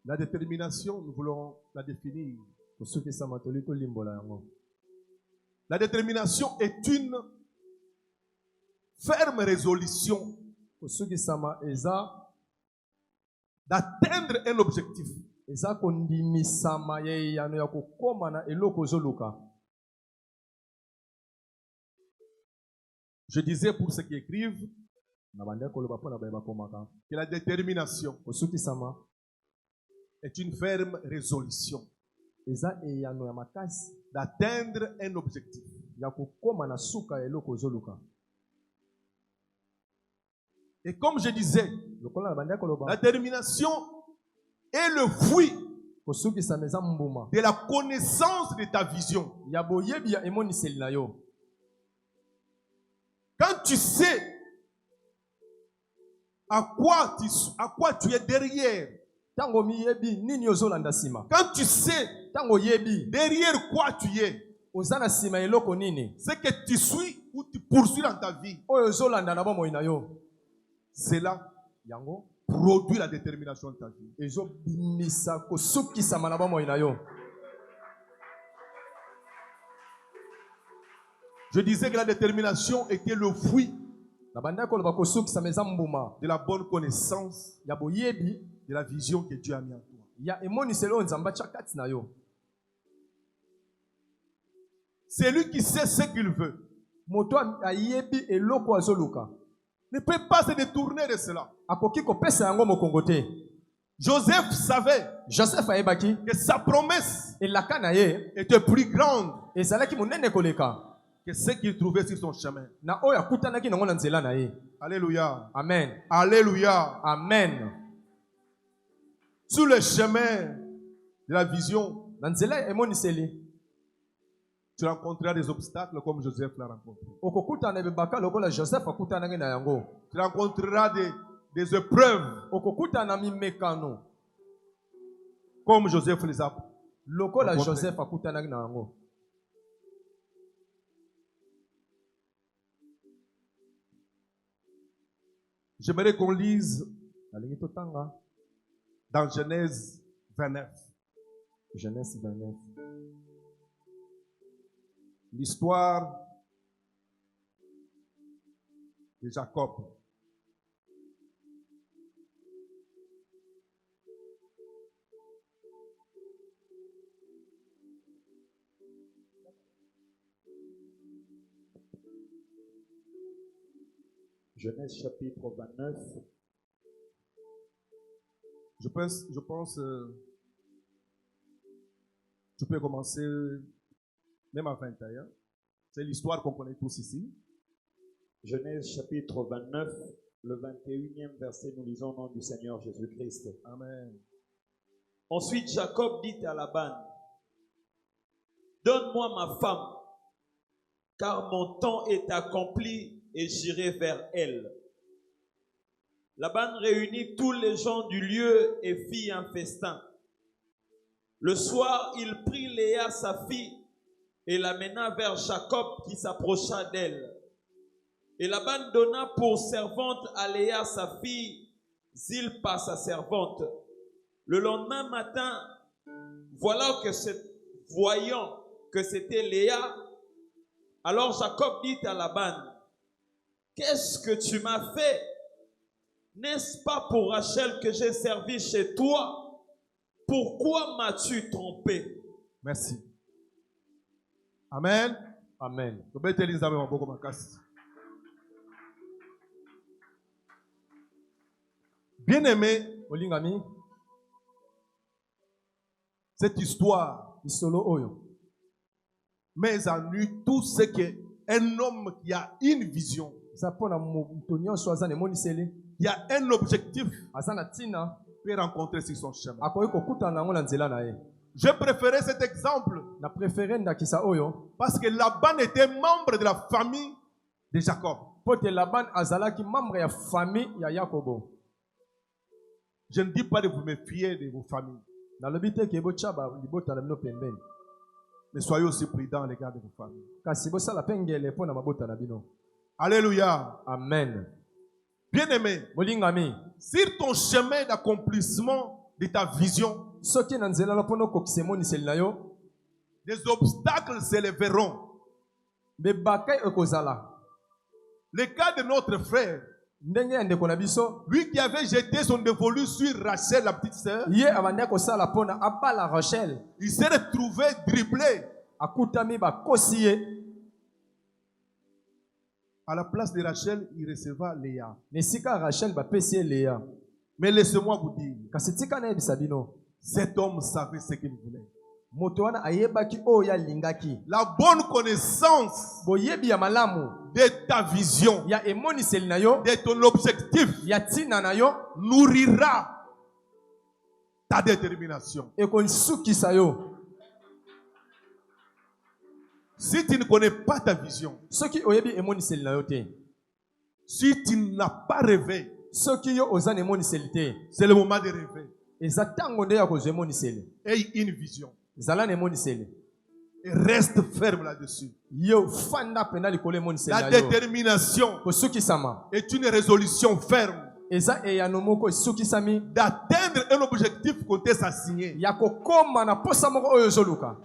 [SPEAKER 1] La détermination, nous voulons la définir. La détermination est une ferme résolution d'atteindre un objectif. Je disais pour ceux qui écrivent que la détermination est une ferme résolution d'atteindre un objectif. Et comme je disais, la détermination est le fruit de la connaissance de ta vision. Quand tu sais à quoi tu es derrière, quand tu sais derrière quoi tu es, c'est que tu suis ou tu poursuis dans ta vie, cela produit la détermination de ta vie. Je disais que la détermination était le fruit de la bonne connaissance de la vision que Dieu a mis en toi. C'est lui qui sait ce qu'il veut. Ne peut pas se détourner de cela. Joseph savait que sa promesse était plus grande que ce qu'il trouvait sur son chemin. Alléluia.
[SPEAKER 2] Amen.
[SPEAKER 1] Alléluia.
[SPEAKER 2] Amen.
[SPEAKER 1] Sur le chemin de la vision, tu rencontreras des obstacles comme Joseph l'a rencontré. Tu rencontreras des épreuves comme Joseph les a rencontrées. J'aimerais qu'on lise dans Genèse 29.
[SPEAKER 2] Genèse 29.
[SPEAKER 1] L'histoire de Jacob.
[SPEAKER 3] Genèse chapitre 29.
[SPEAKER 1] Je pense tu peux commencer même à 21. C'est l'histoire qu'on connaît tous ici.
[SPEAKER 3] Genèse chapitre 29, le 21e verset, nous lisons au nom du Seigneur Jésus-Christ.
[SPEAKER 1] Amen.
[SPEAKER 3] Ensuite, Jacob dit à Laban, donne-moi ma femme, car mon temps est accompli et j'irai vers elle. Laban réunit tous les gens du lieu et fit un festin. Le soir, il prit Léa, sa fille, et l'amena vers Jacob qui s'approcha d'elle. Et Laban donna pour servante à Léa, sa fille, Zilpa, sa servante. Le lendemain matin, Voyant que c'était Léa, alors Jacob dit à Laban, qu'est-ce que tu m'as fait? N'est-ce pas pour Rachel que j'ai servi chez toi? Pourquoi m'as-tu trompé?
[SPEAKER 1] Merci. Amen.
[SPEAKER 2] Amen.
[SPEAKER 1] Bien-aimé,
[SPEAKER 2] Olingami,
[SPEAKER 1] cette histoire
[SPEAKER 2] isolo oyo.
[SPEAKER 1] met en nu tout ce qu'un homme qui a une vision,
[SPEAKER 2] Zapona mutonyo swazane monisele.
[SPEAKER 1] qui a un objectif,
[SPEAKER 2] Azana tina.
[SPEAKER 1] peut rencontrer sur son chemin.
[SPEAKER 2] Akoyi kokuta nango na nzela na ye.
[SPEAKER 1] Je préférais cet exemple
[SPEAKER 2] Na préféré ndakisa oyo.
[SPEAKER 1] parce que Laban était membre de la famille de Jacob.
[SPEAKER 2] Pote Laban azalaki membre ya famille ya Yakobo.
[SPEAKER 1] Je ne dis pas de vous méfier de vos familles,
[SPEAKER 2] Nalobi te ke bochaba libota na bino pembeni.
[SPEAKER 1] mais soyez aussi prudents à l'égard de vos familles.
[SPEAKER 2] Kasi bosala pengele pona mabota na bino.
[SPEAKER 1] Alléluia.
[SPEAKER 2] Amen.
[SPEAKER 1] Bien-aimé,
[SPEAKER 2] Molingami,
[SPEAKER 1] sur ton chemin d'accomplissement de ta vision,
[SPEAKER 2] soki na nzela na pono kokise moniseli na yo,
[SPEAKER 1] des obstacles s'élèveront.
[SPEAKER 2] be bakai ekozala.
[SPEAKER 1] Le cas de notre frère,
[SPEAKER 2] Ndenge ya ndeko na biso,
[SPEAKER 1] lui qui avait jeté son dévolu sur Rachel, la petite sœur,
[SPEAKER 2] ye abandi kosala pona abala Rachel,
[SPEAKER 1] il s'est retrouvé dribblé.
[SPEAKER 2] akutami bakosi ye.
[SPEAKER 1] À la place de Rachel, il receva Léa.
[SPEAKER 2] Nesika Rachel bapesi ye Léa.
[SPEAKER 1] Mais laissez-moi vous dire,
[SPEAKER 2] Kasi tika na yebisa bino,
[SPEAKER 1] cet homme savait ce qu'il voulait.
[SPEAKER 2] moto wana ayebaki oyo alingaki.
[SPEAKER 1] La bonne connaissance
[SPEAKER 2] Boyebi ya malamu
[SPEAKER 1] de ta vision,
[SPEAKER 2] ya emoniseli na yo,
[SPEAKER 1] de ton objectif,
[SPEAKER 2] ya tina na yo,
[SPEAKER 1] nourrira ta détermination.
[SPEAKER 2] ekonsukisa yo.
[SPEAKER 1] Si tu ne connais pas ta vision,
[SPEAKER 2] Soki oyebi emoniseli na yo te,
[SPEAKER 1] si tu n'as pas rêvé,
[SPEAKER 2] soki yo oza na emoniseli te,
[SPEAKER 1] c'est le moment de rêver.
[SPEAKER 2] eza ntango nde ya kozwa emoniseli.
[SPEAKER 1] Aie une vision
[SPEAKER 2] Zala na emoniseli.
[SPEAKER 1] et reste ferme là-dessus.
[SPEAKER 2] Yo fanda pena likolo emoniseli
[SPEAKER 1] La
[SPEAKER 2] na yo.
[SPEAKER 1] détermination
[SPEAKER 2] Kosukisama.
[SPEAKER 1] est une résolution ferme
[SPEAKER 2] Eza eyano moko esukisami
[SPEAKER 1] d'atteindre un objectif qu'on t'a assigné.
[SPEAKER 2] ya kokoma na posa moko oyo ozoluka.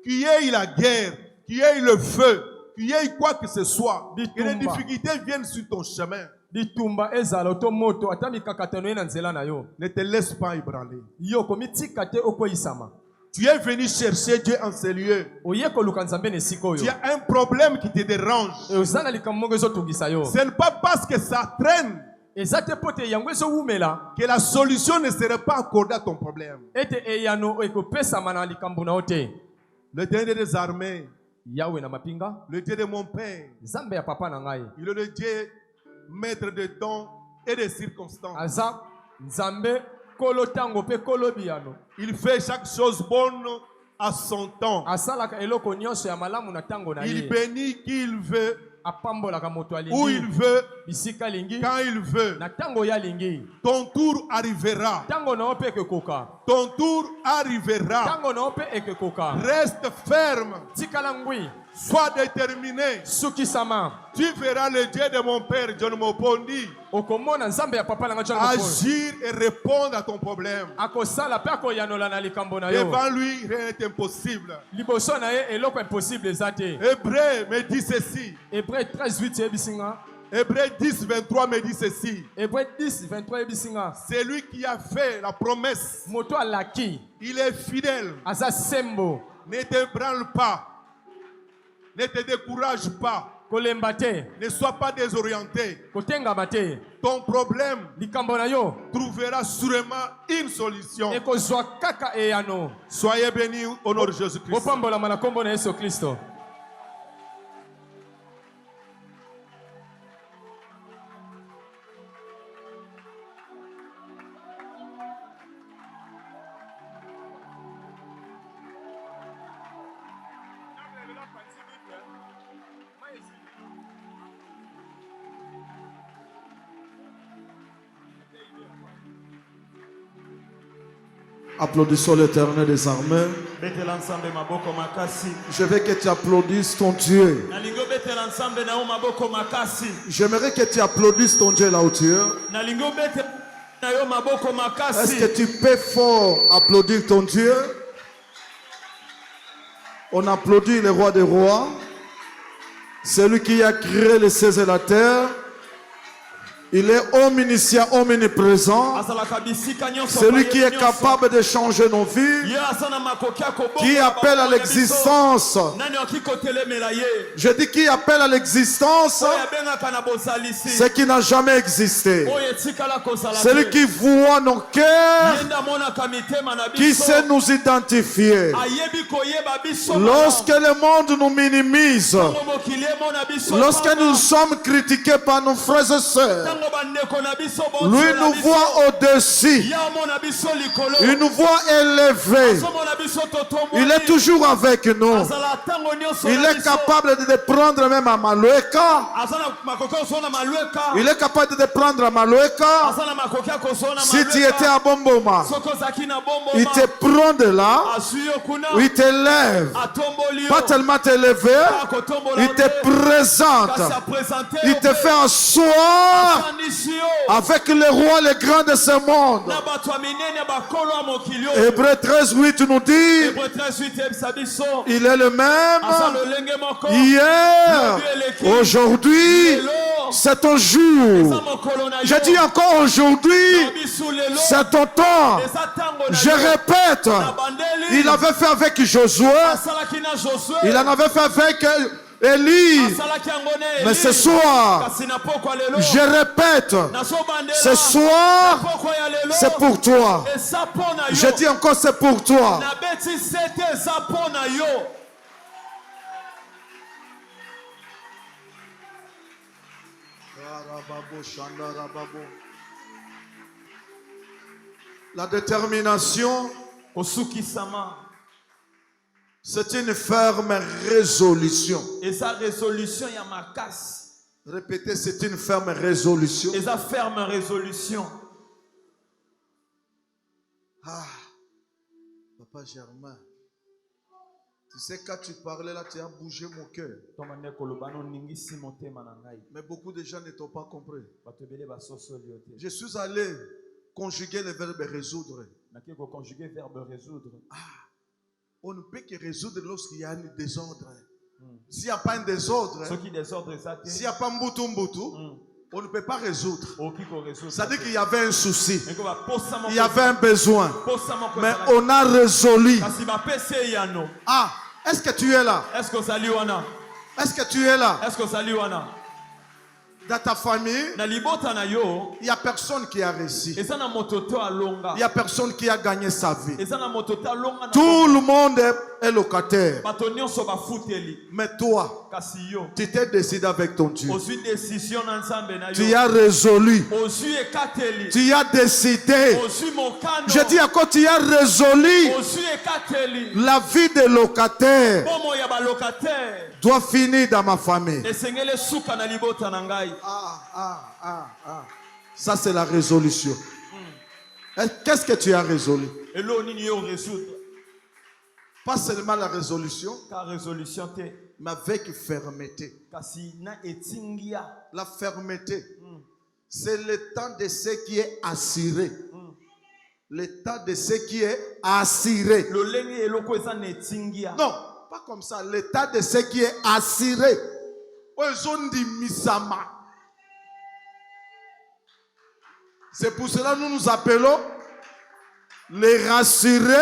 [SPEAKER 1] Qu'il y ait la guerre, qu'il y ait le feu, qu'il y ait quoi que ce soit, que les
[SPEAKER 2] Bitumba.
[SPEAKER 1] difficultés viennent sur ton chemin.
[SPEAKER 2] Bitumba ezala oto moto ata mikakatano ye na nzela na yo.
[SPEAKER 1] Ne te laisse pas ébranler.
[SPEAKER 2] Yo komitika te okweyisama.
[SPEAKER 1] Tu es venu chercher Dieu en ces lieux.
[SPEAKER 2] Oye koluka nzambe na esika oyo.
[SPEAKER 1] Tu as un problème qui te dérange.
[SPEAKER 2] Oza na likambo moko ezotungisa yo.
[SPEAKER 1] Ce n'est pas parce que ça traîne
[SPEAKER 2] Eza te po te yango ezowumela
[SPEAKER 1] que la solution ne serait pas accordée à ton problème.
[SPEAKER 2] ete eyano ekopesama na likambo na yo te.
[SPEAKER 1] Le Dieu des armées,
[SPEAKER 2] Yawe na mapinga,
[SPEAKER 1] le Dieu de mon Père,
[SPEAKER 2] Nzambe ya papa na ngai.
[SPEAKER 1] il est le Dieu maître de temps et de circonstances.
[SPEAKER 2] Aza Nzambe kolo tango pe kolo biyano.
[SPEAKER 1] Il fait chaque chose bonne à son temps.
[SPEAKER 2] Asalaka eloko nyonso ya malamu na tango na
[SPEAKER 1] Il
[SPEAKER 2] ye.
[SPEAKER 1] bénit qui il veut,
[SPEAKER 2] Apambolaka moto
[SPEAKER 1] où il
[SPEAKER 2] alingi,
[SPEAKER 1] veut,
[SPEAKER 2] bisika lingi,
[SPEAKER 1] quand il veut.
[SPEAKER 2] na tango ya lingi.
[SPEAKER 1] Ton tour arrivera.
[SPEAKER 2] Tango na ope ekokoka.
[SPEAKER 1] Ton tour arrivera.
[SPEAKER 2] Tango na ope ekokoka.
[SPEAKER 1] Reste ferme.
[SPEAKER 2] Tikala ngwi,
[SPEAKER 1] Sois déterminé.
[SPEAKER 2] sukisama.
[SPEAKER 1] Tu verras le Dieu de mon Père, John Mopondi,
[SPEAKER 2] Okomona Nzambe ya papa na ngai John Mopondi.
[SPEAKER 1] agir et répondre à ton problème.
[SPEAKER 2] Akosala pe akoyanola na likambo na yo.
[SPEAKER 1] Devant lui, rien n'est impossible.
[SPEAKER 2] Liboso na ye eloko impossible eza te.
[SPEAKER 1] Hébreu me dit ceci.
[SPEAKER 2] Hébreu 13:8 yebisinga.
[SPEAKER 1] Hébreu 10, 23 me dit ceci.
[SPEAKER 2] Hébreu 10:23 yebisinga.
[SPEAKER 1] C'est lui qui a fait la promesse.
[SPEAKER 2] Moto alaki
[SPEAKER 1] Il est fidèle.
[SPEAKER 2] aza sembo.
[SPEAKER 1] Ne t'ébranle pas. Ne te décourage pas.
[SPEAKER 2] Kolemba te,
[SPEAKER 1] Ne sois pas désorienté.
[SPEAKER 2] kotengama te.
[SPEAKER 1] Ton problème
[SPEAKER 2] Likambo na yo
[SPEAKER 1] trouvera sûrement une solution.
[SPEAKER 2] ekozwa kaka eyano.
[SPEAKER 1] Soyez bénis au nom de Jésus-Christ.
[SPEAKER 2] Bopambolama na kombo na Yesu Kristo.
[SPEAKER 4] Applaudissons l'Éternel des armées.
[SPEAKER 3] Betela nsambe maboko makasi.
[SPEAKER 4] Je veux que tu applaudisses ton Dieu.
[SPEAKER 3] Nalingo betela nsambe na yo maboko makasi.
[SPEAKER 4] J'aimerais que tu applaudisses ton Dieu là où tu es.
[SPEAKER 3] Nalingo betela
[SPEAKER 4] Est-ce que tu peux fort applaudir ton Dieu? On applaudit le roi des rois, celui qui a créé les cieux et la terre. Il est omniscient, omniprésent. Celui qui est capable de changer nos vies, qui appelle à l'existence. Je dis qui appelle à l'existence ce qui n'a jamais existé. Celui qui voit nos cœurs, qui sait nous identifier. Lorsque le monde nous minimise, lorsque nous sommes critiqués par nos frères et sœurs, lui nous voit au-dessus. Il nous voit élevés. Il est toujours avec nous. Il est capable de te prendre même à Maloueka. Il est capable de te prendre à Maloueka. Si tu étais à Bomboma, il te prend de là. Il t'élève. Pas tellement t'élever. Il te présente. Il te fait asseoir avec les rois, les grands de ce monde. Hébreux 13, 8 nous dit, il est le même hier, aujourd'hui, c'est ton jour. Je dis encore aujourd'hui, c'est ton temps. Je répète, il avait fait avec Josué, il en avait fait avec Élie. Mais ce soir, je répète, ce soir, c'est pour toi. Je dis encore, c'est pour toi. La détermination, c'est une ferme résolution.
[SPEAKER 3] Et sa résolution, il y a ma casse.
[SPEAKER 4] Répétez, c'est une ferme résolution.
[SPEAKER 3] Et sa ferme résolution.
[SPEAKER 4] Ah, Papa Germain, tu sais, quand tu parlais là, tu as bougé mon cœur. Mais beaucoup de gens ne t'ont pas compris. Je suis allé conjuguer le verbe résoudre. Ah, on ne peut que résoudre lorsqu'il y a un désordre. S'il n'y a pas un désordre, s'il n'y a pas un boutou, on ne peut pas résoudre. Ça dit qu'il y avait un souci, il y avait un besoin, mais on a résolu. Ah, est-ce que tu es là? Est-ce que tu es là? Dans ta famille, il n'y a personne qui a réussi. Il n'y a personne qui a gagné sa vie. Tout le monde est locataire. Mais toi, tu t'es décidé avec ton Dieu. Tu as résolu. Tu as décidé. Je dis encore, tu as résolu. La vie des locataires doit finir dans ma famille. Ça, c'est la résolution. Qu'est-ce que tu as résolu? Pas seulement la résolution, mais avec fermeté. La fermeté, c'est le temps de ce qui est assuré. Le temps de ce qui est assuré. Non, pas comme ça. Le temps de ce qui est assuré. C'est pour cela que nous nous appelons les rassurés.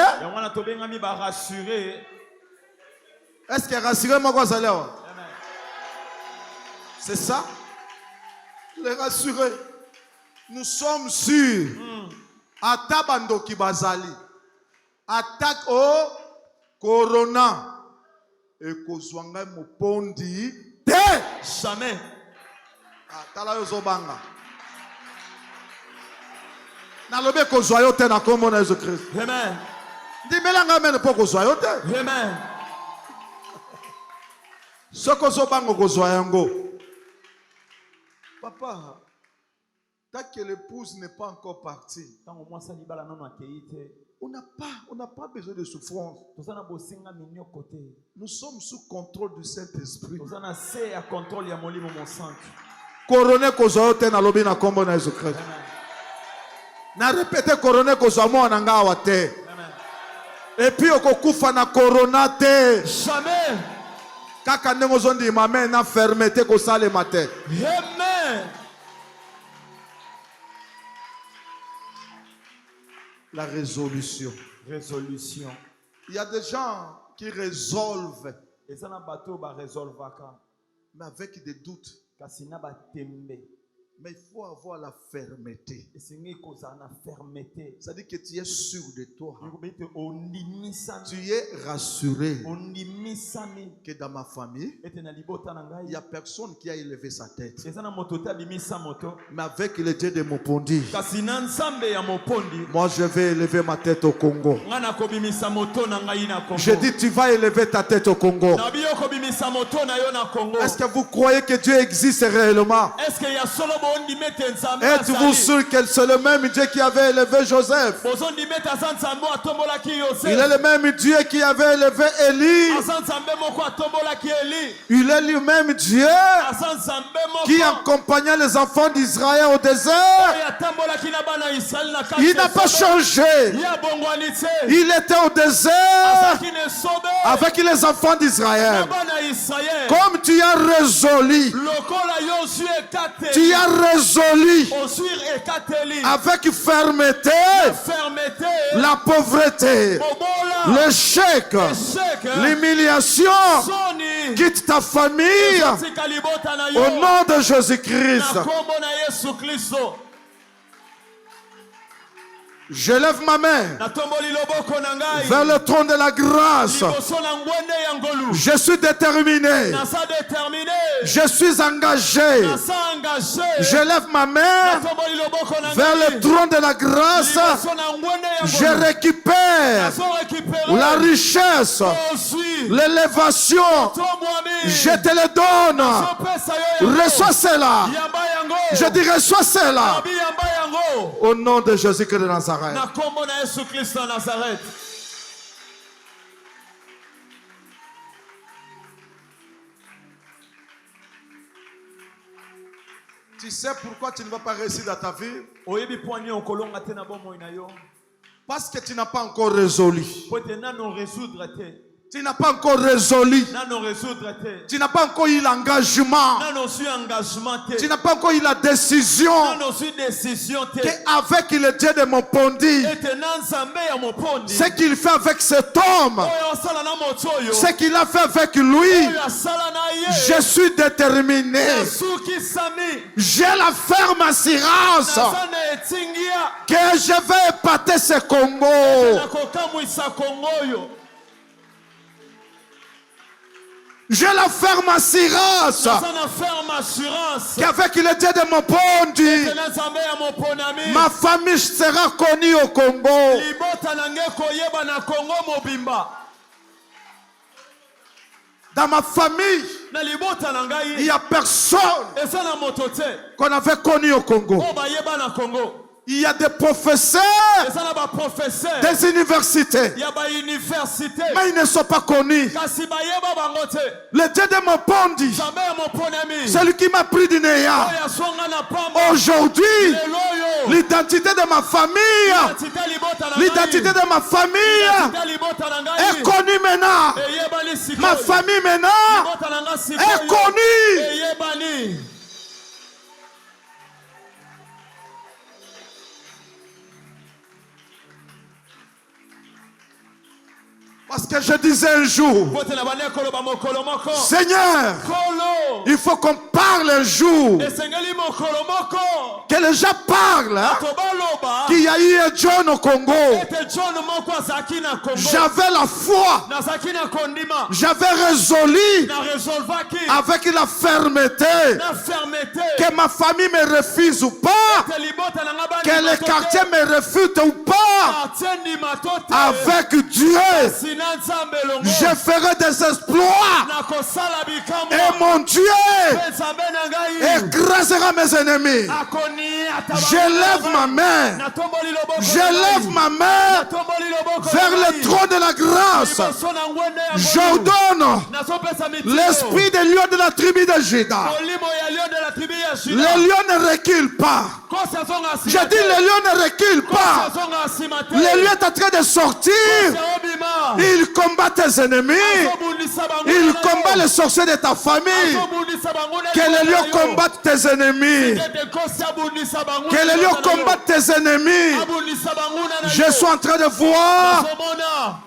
[SPEAKER 4] Est-ce que rassuré, c'est ça? Les rassurés. Nous sommes sûrs. Atabando Kibazali. Attaque au corona. Et Kozwanga Mopondi. Jamais. Talayozobanga. Nalobe kozwayote na kombo na Yesu Christ. Amen. Ndimelanga mene po kozwayote. Amen. Soko zobango kozwayango. Papa, tant que l'épouse n'est pas encore partie, on n'a pas besoin de souffrance. Nous sommes sous contrôle du Saint-Esprit. Couronné kozwayote na lobi na kombo na Yesu Christ. Na répété corona kozamo nanga awate. Et puis okokufa na corona te.
[SPEAKER 2] Jamais.
[SPEAKER 4] Kaka ndenge ozondima me na fermeté kosalema te.
[SPEAKER 2] Amen.
[SPEAKER 4] La résolution.
[SPEAKER 3] Résolution.
[SPEAKER 4] Il y a des gens qui résolvent,
[SPEAKER 3] Et ça n'a pas tout ba résolvaka.
[SPEAKER 4] mais avec des doutes.
[SPEAKER 3] Kasi na ba tembe.
[SPEAKER 4] Mais il faut avoir la fermeté.
[SPEAKER 3] Et c'est une cause na fermeté.
[SPEAKER 4] C'est-à-dire que tu es sûr de toi.
[SPEAKER 3] Ondimisami.
[SPEAKER 4] Tu es rassuré
[SPEAKER 3] Ondimisami.
[SPEAKER 4] que dans ma famille,
[SPEAKER 3] Ete na libota na ngai.
[SPEAKER 4] il n'y a personne qui a élevé sa tête.
[SPEAKER 3] Et ça na moto ta bimisa moto.
[SPEAKER 4] Mais avec le Dieu de Mopondi,
[SPEAKER 3] Kasi na nzambe ya mopondi.
[SPEAKER 4] moi je vais élever ma tête au Congo.
[SPEAKER 3] Ngana ko bimisa moto na ngai na Congo.
[SPEAKER 4] Je dis, tu vas élever ta tête au Congo.
[SPEAKER 3] Na biyo ko bimisa moto na yo na Congo.
[SPEAKER 4] Est-ce que vous croyez que Dieu existe réellement?
[SPEAKER 3] Est-ce que ya solo bo ondimete nzambe?
[SPEAKER 4] Êtes-vous sûr que c'est le même Dieu qui avait élevé Joseph?
[SPEAKER 3] Bozo ondimete nzambe atombola ki Yosef.
[SPEAKER 4] Il est le même Dieu qui avait élevé Élie.
[SPEAKER 3] Nzambe moko atombola ki Eli.
[SPEAKER 4] Il est le même Dieu
[SPEAKER 3] Nzambe moko
[SPEAKER 4] qui accompagnait les enfants d'Israël au désert.
[SPEAKER 3] ya tambola ki na bana Israël na kati.
[SPEAKER 4] Il n'a pas changé.
[SPEAKER 3] Ya bongwani te.
[SPEAKER 4] Il était au désert
[SPEAKER 3] Ki ne sobe.
[SPEAKER 4] avec les enfants d'Israël.
[SPEAKER 3] Bana Israël.
[SPEAKER 4] Comme tu as résolu,
[SPEAKER 3] Lokola Yosu ekate.
[SPEAKER 4] tu as résolu
[SPEAKER 3] Osur ekateli.
[SPEAKER 4] avec fermeté
[SPEAKER 3] Fermeté.
[SPEAKER 4] la pauvreté,
[SPEAKER 3] Bobola.
[SPEAKER 4] l'échec,
[SPEAKER 3] Échec.
[SPEAKER 4] l'humiliation.
[SPEAKER 3] Soni.
[SPEAKER 4] Quitte ta famille
[SPEAKER 3] Tika libota na yo.
[SPEAKER 4] au nom de Jésus-Christ.
[SPEAKER 3] Na kombo na Yesu Kristo.
[SPEAKER 4] Je lève ma main
[SPEAKER 3] Natomboli loboko na ngai.
[SPEAKER 4] vers le trône de la grâce.
[SPEAKER 3] Liboso na ngwende ya ngolu.
[SPEAKER 4] Je suis déterminé.
[SPEAKER 3] Nasa déterminé.
[SPEAKER 4] Je suis engagé.
[SPEAKER 3] Nasa engagé.
[SPEAKER 4] Je lève ma main
[SPEAKER 3] Natomboli loboko na
[SPEAKER 4] vers
[SPEAKER 3] ngai.
[SPEAKER 4] le trône de la grâce.
[SPEAKER 3] Liboso na ngwende ya
[SPEAKER 4] Je
[SPEAKER 3] ngolu.
[SPEAKER 4] récupère
[SPEAKER 3] Naso récupérer.
[SPEAKER 4] la richesse,
[SPEAKER 3] Osui.
[SPEAKER 4] l'élévation.
[SPEAKER 3] Tomwami.
[SPEAKER 4] Je te le donne.
[SPEAKER 3] Sopesa yo yango.
[SPEAKER 4] Reçois cela.
[SPEAKER 3] Yamba yango.
[SPEAKER 4] Je dis reçois cela.
[SPEAKER 3] Abi yamba yango.
[SPEAKER 4] Au nom de Jésus-Christ de Nazareth.
[SPEAKER 3] Na kombo na Yesu Kristo na Nazareth.
[SPEAKER 4] Tu sais pourquoi tu ne vas pas réussir dans ta vie?
[SPEAKER 3] Oyebi poani okolonga te na bomoi na yo.
[SPEAKER 4] Parce que tu n'as pas encore résolu.
[SPEAKER 3] Po te nano résoudre te.
[SPEAKER 4] Tu n'as pas encore résolu.
[SPEAKER 3] Nano résoudre te.
[SPEAKER 4] Tu n'as pas encore eu l'engagement.
[SPEAKER 3] Nano su engagement te.
[SPEAKER 4] Tu n'as pas encore eu la décision
[SPEAKER 3] Nano su décision te.
[SPEAKER 4] qu'avec le Dieu de Mopondi,
[SPEAKER 3] Ete na nzambe ya mopondi.
[SPEAKER 4] ce qu'il fait avec cet homme,
[SPEAKER 3] Oyo asala na moto oyo.
[SPEAKER 4] ce qu'il a fait avec lui,
[SPEAKER 3] Oyo asala na ye.
[SPEAKER 4] je suis déterminé.
[SPEAKER 3] Suki sami.
[SPEAKER 4] J'ai la ferme assurance
[SPEAKER 3] Nazana etingia.
[SPEAKER 4] que je vais épater ce Congo.
[SPEAKER 3] Nakokamwisa Kongo oyo.
[SPEAKER 4] J'ai la ferme assurance
[SPEAKER 3] Nazana ferme assurance.
[SPEAKER 4] qu'avec le Dieu de Mopondi,
[SPEAKER 3] Ete na nzambe ya moponami.
[SPEAKER 4] ma famille sera connue au Congo.
[SPEAKER 3] Libota na nge koyeba na Kongo mobimba.
[SPEAKER 4] Dans ma famille,
[SPEAKER 3] Na libota na
[SPEAKER 4] il
[SPEAKER 3] ngai.
[SPEAKER 4] n'y a personne
[SPEAKER 3] Eza na moto te.
[SPEAKER 4] qu'on avait connu au Congo.
[SPEAKER 3] O bayeba na Congo.
[SPEAKER 4] Il y a des professeurs
[SPEAKER 3] Eza na ba professeur.
[SPEAKER 4] des universités,
[SPEAKER 3] Ya ba université.
[SPEAKER 4] mais ils ne sont pas connus.
[SPEAKER 3] Kasi bayeba bango te.
[SPEAKER 4] Le Dieu de Mopondi,
[SPEAKER 3] Nzambe ya moponami.
[SPEAKER 4] celui qui m'a pris du néant,
[SPEAKER 3] Oyo asonga na pamba.
[SPEAKER 4] aujourd'hui,
[SPEAKER 3] Lelo oyo.
[SPEAKER 4] l'identité de ma famille,
[SPEAKER 3] Identité libota na ngai.
[SPEAKER 4] l'identité de ma famille
[SPEAKER 3] Identité libota na ngai.
[SPEAKER 4] est connue maintenant.
[SPEAKER 3] Eyebani sikoyo.
[SPEAKER 4] Ma famille maintenant
[SPEAKER 3] Libota na ngai
[SPEAKER 4] est
[SPEAKER 3] sikoyo.
[SPEAKER 4] connue.
[SPEAKER 3] Eyebani.
[SPEAKER 4] Parce que je disais un jour,
[SPEAKER 3] Bote na bane koloba mokolo moko.
[SPEAKER 4] Seigneur,
[SPEAKER 3] Kolo.
[SPEAKER 4] il faut qu'on parle un jour,
[SPEAKER 3] Esengeli mokolo moko.
[SPEAKER 4] que les gens parlent hein,
[SPEAKER 3] Tobaloba.
[SPEAKER 4] qu'il y a eu un John au Congo.
[SPEAKER 3] Ete John moko azaki na Congo.
[SPEAKER 4] J'avais la foi,
[SPEAKER 3] Nazaki na kondima.
[SPEAKER 4] j'avais résolu
[SPEAKER 3] Na resolvaki.
[SPEAKER 4] avec la fermeté
[SPEAKER 3] Na fermeté.
[SPEAKER 4] que ma famille me refuse ou pas,
[SPEAKER 3] Te libota na nga bani
[SPEAKER 4] que les
[SPEAKER 3] matote.
[SPEAKER 4] quartiers me refusent ou pas,
[SPEAKER 3] Atiendi matote.
[SPEAKER 4] avec Dieu,
[SPEAKER 3] Sina nzambe longo.
[SPEAKER 4] je ferai des exploits
[SPEAKER 3] Na kosala bikamwa.
[SPEAKER 4] et mon Dieu
[SPEAKER 3] Nzambe
[SPEAKER 4] écrasera mes ennemis. Je lève ma main. Je lève ma main vers le trône de la grâce. J'ordonne l'esprit des lions de la tribu de Juda. Les lions ne reculent pas. Je dis les lions ne reculent pas. Les lions sont en train de sortir. Ils combattent tes ennemis. Ils combattent les sorciers de ta famille. Que les lions combattent tes ennemis. Que les lions combattent tes ennemis. Je suis en train de voir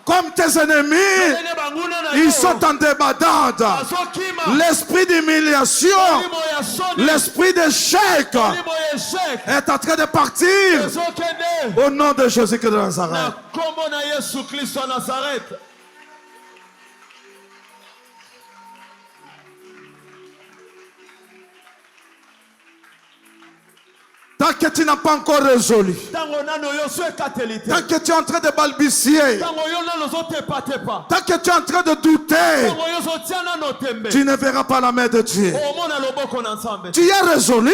[SPEAKER 4] comme tes ennemis, ils sont en débandade. L'esprit d'humiliation, l'esprit d'échec est en train de partir au nom de Jésus-Christ de Nazareth. Tant que tu n'as pas encore résolu, tant que tu es en train de balbutier, tant que tu es en train de douter, tu ne verras pas la main de Dieu. Tu as résolu,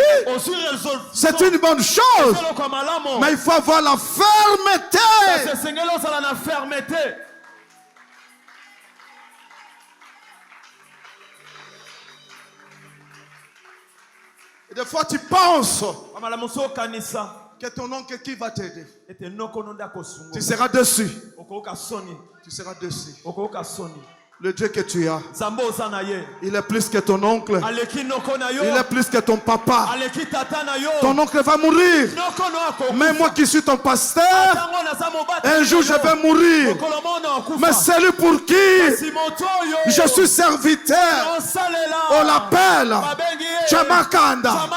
[SPEAKER 4] c'est une bonne chose, mais il faut avoir la fermeté. Et des fois tu penses que ton oncle qui va t'aider, tu seras dessus. Tu seras dessus. Le Dieu que tu as, il est plus que ton oncle. Il est plus que ton papa. Ton oncle va mourir. Mais moi qui suis ton pasteur, un jour je vais mourir. Mais celui pour qui je suis serviteur, on l'appelle Chamakanda,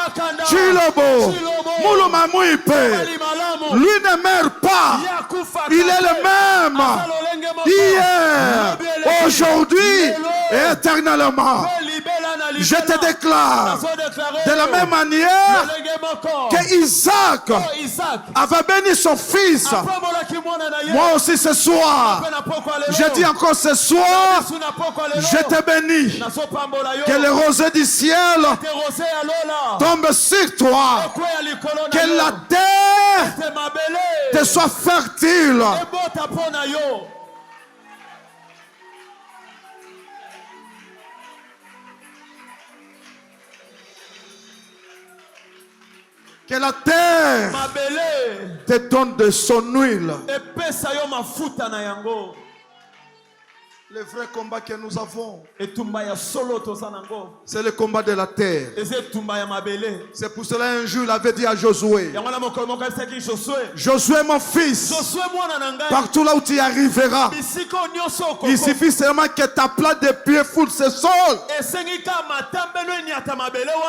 [SPEAKER 4] Chilobo, Muluma Muipe. Lui ne meurt pas. Il est le même hier, aujourd'hui et éternellement. Je te déclare de la même manière que Isaac avait béni son fils. Moi aussi ce soir, je dis encore ce soir, je te bénis. Que le rosée du ciel tombe sur toi. Que la terre te soit fertile. Que la terre te donne de son huile. Le vrai combat que nous avons, c'est le combat de la terre. C'est pour cela un jour il avait dit à Josué, Josué mon fils, partout là où tu arriveras, il suffit seulement que ta plate de pied foule ce sol.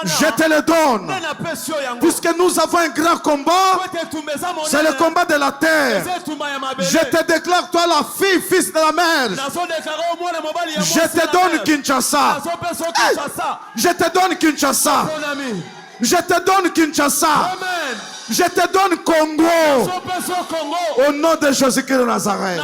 [SPEAKER 4] Je te le donne. Puisque nous avons un grand combat, c'est le combat de la terre. Je te déclare, toi la fille, fils de la mère, je te donne Kinshasa. Hey, je te donne Kinshasa. Je te donne Kinshasa. Je te donne Congo. Au nom de Jésus-Christ de Nazareth.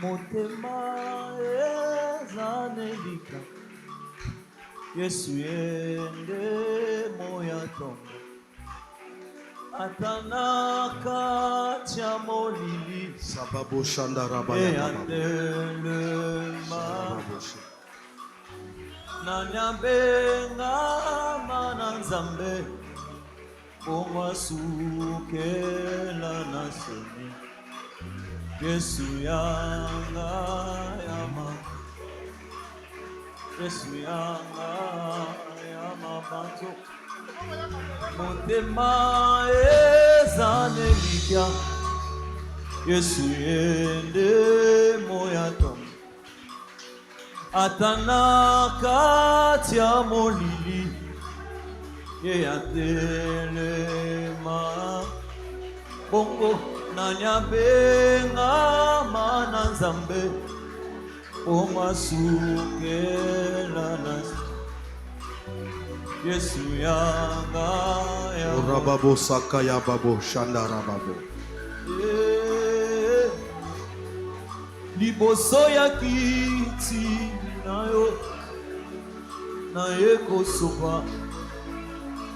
[SPEAKER 3] Motema ezanelika Yesu yende moya tongo Atanaka chamolili
[SPEAKER 4] Sababo Shandarabaya
[SPEAKER 3] Eyandelema Nanyabenga mananzambe Omwasukela nasoni Yesu yanga yama Yesu yanga yama banzo Motema ezanelika Yesu yende moya tom atana kati ya molili ye atelema bongo nanyabenga mana nzambe omasukela nasi Yesu yanga ya
[SPEAKER 4] Rababo sakaya babo shanda rababo.
[SPEAKER 3] Liboso ya kiti nayo na ekosopa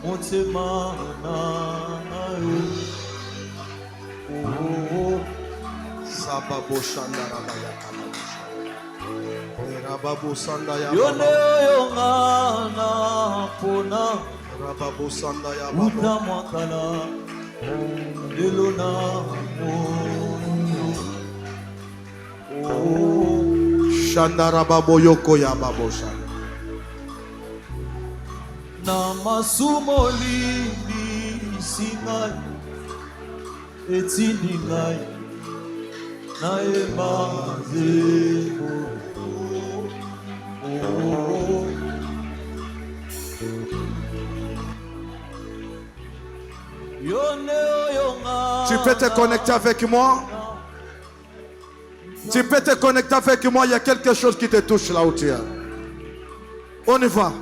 [SPEAKER 3] motema nayo
[SPEAKER 4] Sababo shanda rabaya kababusha. Rababo sanda ya
[SPEAKER 3] yone
[SPEAKER 4] babo.
[SPEAKER 3] yongana pona
[SPEAKER 4] Rababo sanda ya babo.
[SPEAKER 3] uta mwakala elona
[SPEAKER 4] Shanda rababo yoko ya babo shanda.
[SPEAKER 3] na masumo lindi singai etindi ngai na emazebo
[SPEAKER 4] Tu peux te connecter avec moi? Tu peux te connecter avec moi, il y a quelque chose qui te touche là où tu es. On y va.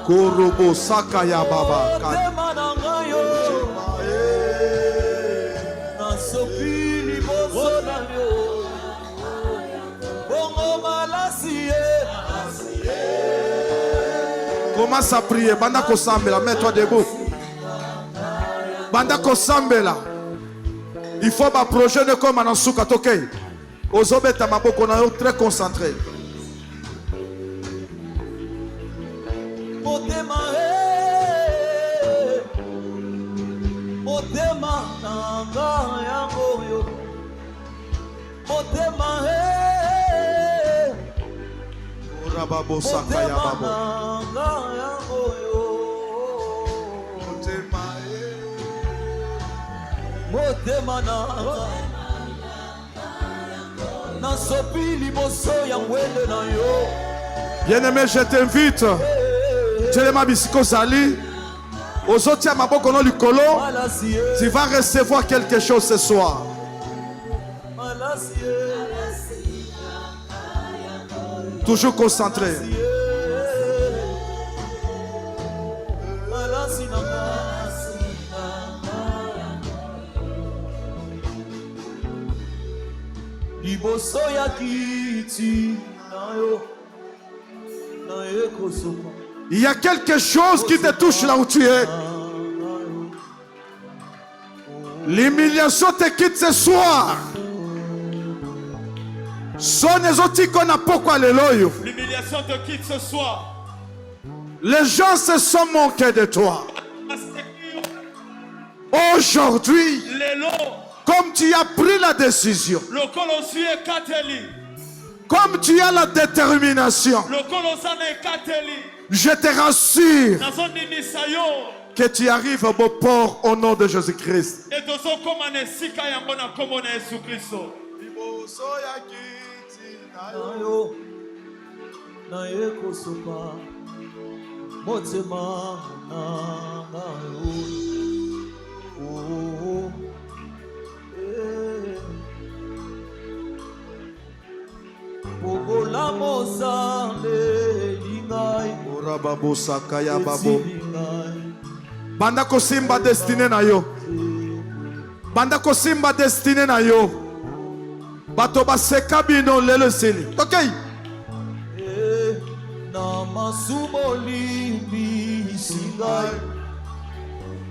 [SPEAKER 4] Korobo sakaya baba. Commence à prier. Banda kosambela, mets-toi debout. Banda kosambela. Il faut ma projet comme un souka tokei. Ozobeta maboko na yo très concentré.
[SPEAKER 3] Motema nanga yango yo. Motema
[SPEAKER 4] Rababo sakaya babo.
[SPEAKER 3] Motema nanga na sopi liboso ya mwende na yo.
[SPEAKER 4] Bien-aimé, je t'invite. Tchelema bisiko zali. Ozotia maboko no likolo. Tu vas recevoir quelque chose ce soir. Toujours concentré.
[SPEAKER 3] Liboso ya kiti na yo na ekosopa.
[SPEAKER 4] Il y a quelque chose qui te touche là où tu es. L'humiliation te quitte ce soir.
[SPEAKER 5] L'humiliation te quitte ce soir.
[SPEAKER 4] Les gens se sont moqués de toi. Aujourd'hui, comme tu as pris la décision, comme tu as la détermination, je te rassure que tu arrives au beau port au nom de Jésus-Christ. Banda kosimba destiné na yo. Banda kosimba destiné na yo. bato baseka bino lelo esili. Ok.
[SPEAKER 6] Na masumo limbi singai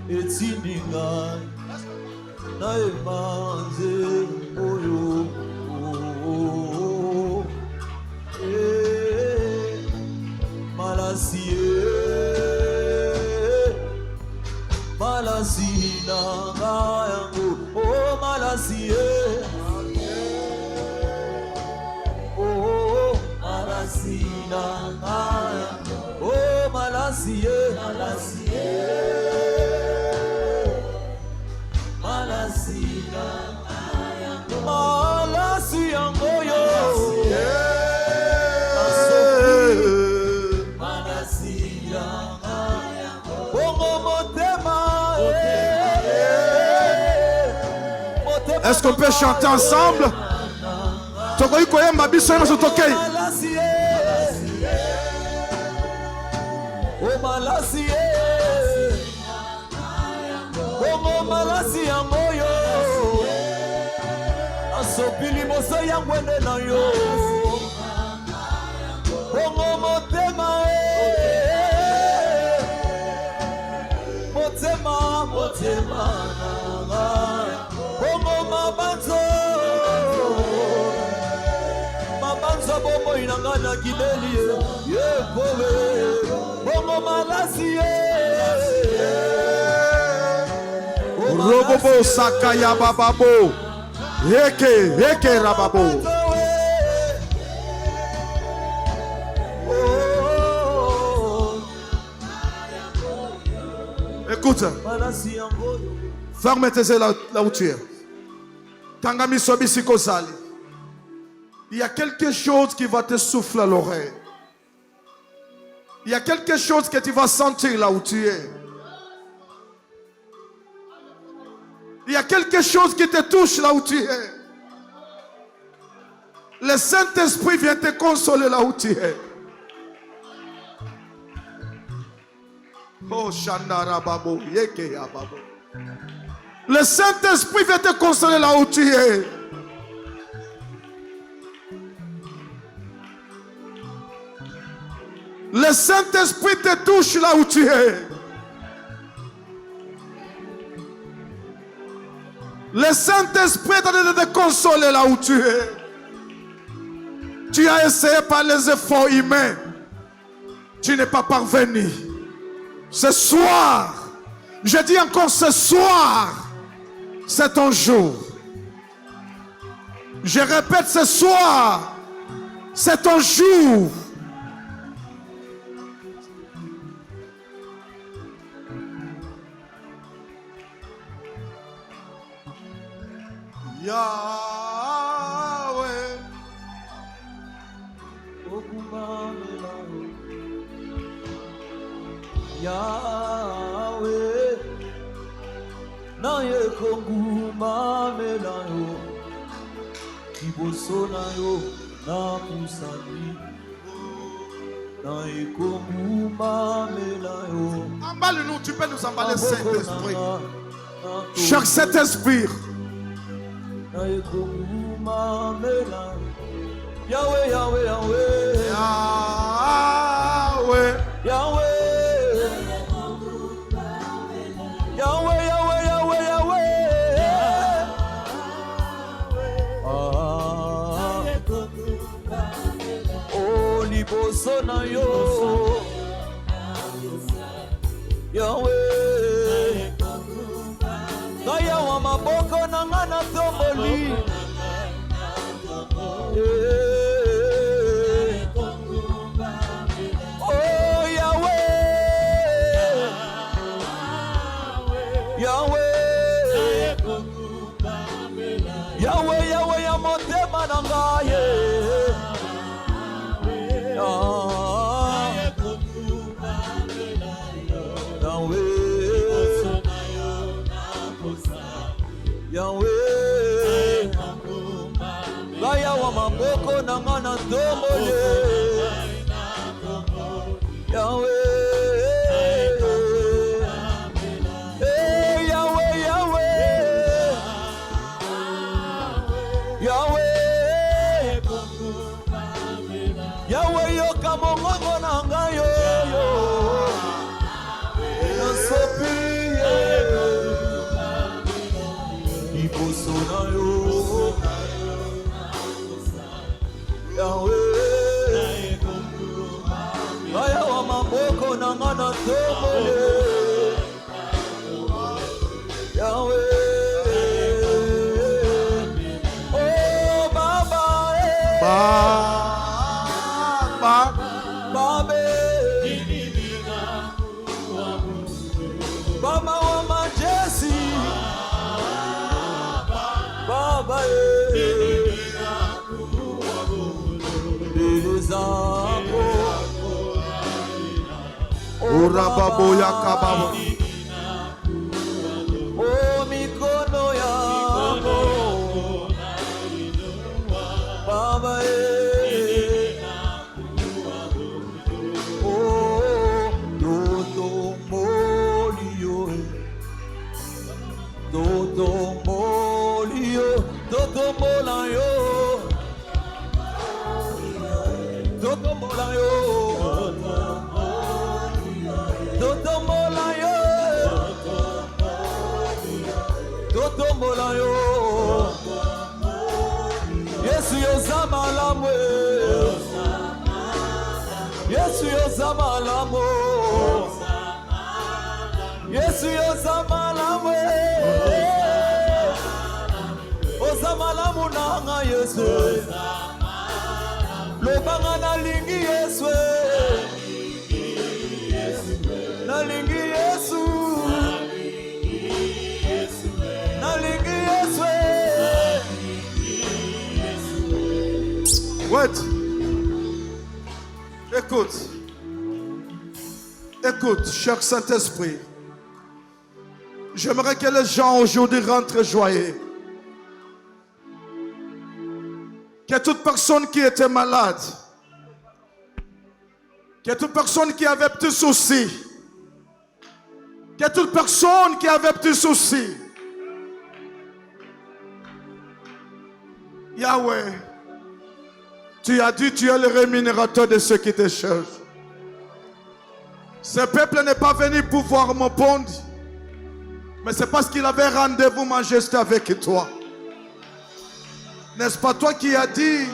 [SPEAKER 6] etindi ngai na emanze oyo malasi malasi na ngai yango oh malasi oh malasi na ngai oh malasi malasi malasi na ngai malasi yango yo malasi na ngai bongo motema.
[SPEAKER 4] Est-ce qu'on peut chanter ensemble? Tokoyi koyemba biso na sotokei.
[SPEAKER 6] Oh malasi bongo malasi yango yo asopili moso yango ende na yo bongo motema motema motema bongo mabanzo mabanzo bongo inanga na kideli ye kowe bongo malasi
[SPEAKER 4] Robobo sakaya bababo. Heke rababo. Écoute, ferme tes yeux là où tu es. Tangami sobi sikosali. Il y a quelque chose qui va te souffler à l'oreille. Il y a quelque chose que tu vas sentir là où tu es. Il y a quelque chose qui te touche là où tu es. Le Saint-Esprit vient te consoler là où tu es. Oh, Shandara Babo, Yeke Babo. Le Saint-Esprit vient te consoler là où tu es. Le Saint-Esprit te touche là où tu es. Le Saint-Esprit est en train de te consoler là où tu es. Tu as essayé par les efforts humains. Tu n'es pas parvenu. Ce soir, je dis encore ce soir, c'est ton jour. Je répète ce soir, c'est ton jour. Yahweh,
[SPEAKER 6] Yahweh, na ye konguma melayo, kiboso na yo na musani, na ye konguma melayo.
[SPEAKER 4] Emballe-nous, tu peux nous emballer Saint-Esprit. Chaque Saint-Esprit.
[SPEAKER 6] Yahweh, Yahweh, Yahweh,
[SPEAKER 4] Yahweh,
[SPEAKER 6] Yahweh, Yahweh, Yahweh, Yahweh, Yahweh. Oh, liboso na yo, Yahweh. Kaya wa maboko na ngana tomboli. Oh Yahweh, Yahweh, Yahweh, Yahweh, ya motema na ngai. Yahweh, Gaya wa maboko na ngana tombole. Yahweh, Yahweh, Yahweh, Yahweh, Baba wa majeshi, Baba Elizako,
[SPEAKER 4] Urababoya kababo.
[SPEAKER 6] oh mikono yako, Baba oh Dodo Molio, Dodo Molio, Dodo Molayo, Dodo Molayo, Dodo Molayo, Dodo Molayo, Yesu yozamalamo, Yesu yozamalamo, Yesu yozamalamo, Ozamalamu nanga Yesu, lobanga nalingi Yesu, nalingi Yesu, nalingi Yesu.
[SPEAKER 4] Wait. Écoute. Écoute, cher Saint-Esprit. J'aimerais que les gens aujourd'hui rentrent joyeux. Que toute personne qui était malade, que toute personne qui avait petits soucis, que toute personne qui avait petits soucis, Yahweh, tu as dit tu es le rémunérateur de ceux qui te cherchent. Ce peuple n'est pas venu pour voir mon pont, mais c'est parce qu'il avait rendez-vous majesté avec toi. N'est-ce pas toi qui as dit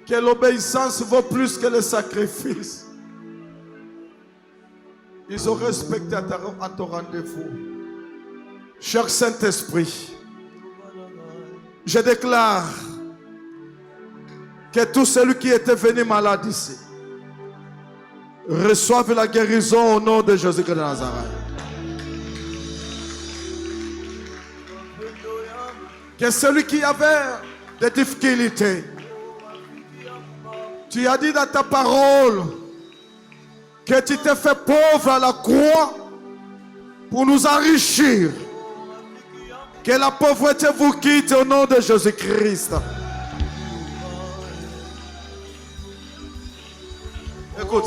[SPEAKER 4] que l'obéissance vaut plus que le sacrifice? Ils ont respecté à ton rendez-vous. Cher Saint-Esprit, je déclare que tout celui qui était venu malade ici reçoive la guérison au nom de Jésus-Christ de Nazareth. Que celui qui avait des difficultés, tu as dit dans ta parole que tu t'es fait pauvre à la croix pour nous enrichir. Que la pauvreté vous quitte au nom de Jésus-Christ. Écoute.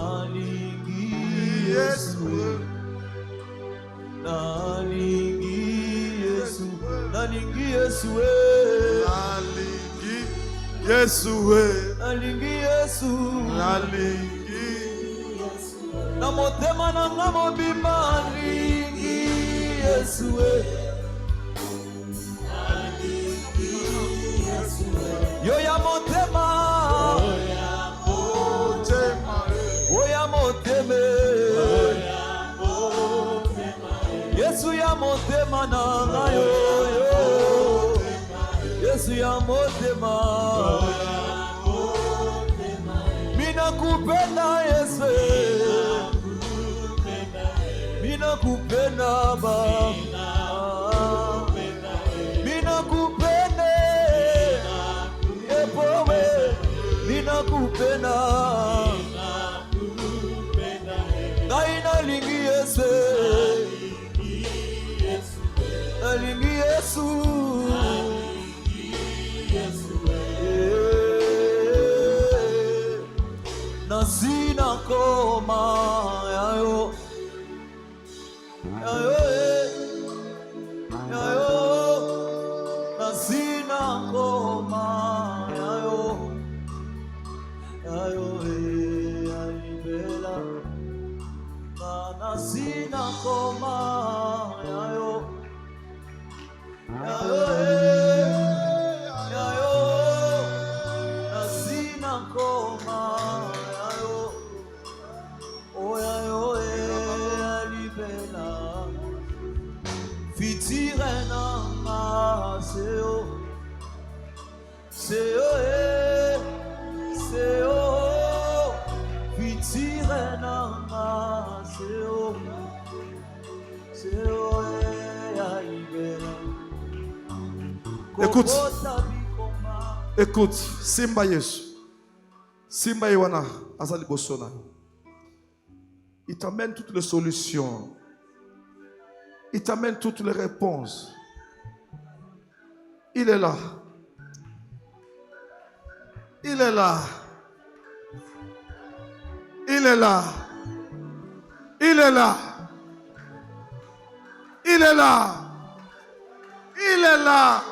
[SPEAKER 6] Nalingi Yesu, nalingi Yesu, nalingi Yesu,
[SPEAKER 4] Nalingi Yesu,
[SPEAKER 6] nalingi Yesu,
[SPEAKER 4] nalingi
[SPEAKER 6] na motema nanga mobimba nalingi Yesu, yo ya motema, oya moteme, Yesu ya motema nanga yo, Yesu ya motema, mina kupenda Yesu, mina kupenda Baba, mina kupenda Epowe, mina kupenda ngai nalingi Yesu, nalingi Yesu, nasina koma yayo, yayo, yayo, nasina koma yayo, yayo, alibela, nasina koma yayo, yayo, yayo. c'est oh, vitire nama, c'est oh,
[SPEAKER 4] Écoute, écoute, Simba Yesu, Simba Iwana, Azali Bosona, il t'amène toutes les solutions, il t'amène toutes les réponses. Il est là. Il est là. Il est là. Il est là. Il est là. Il est là.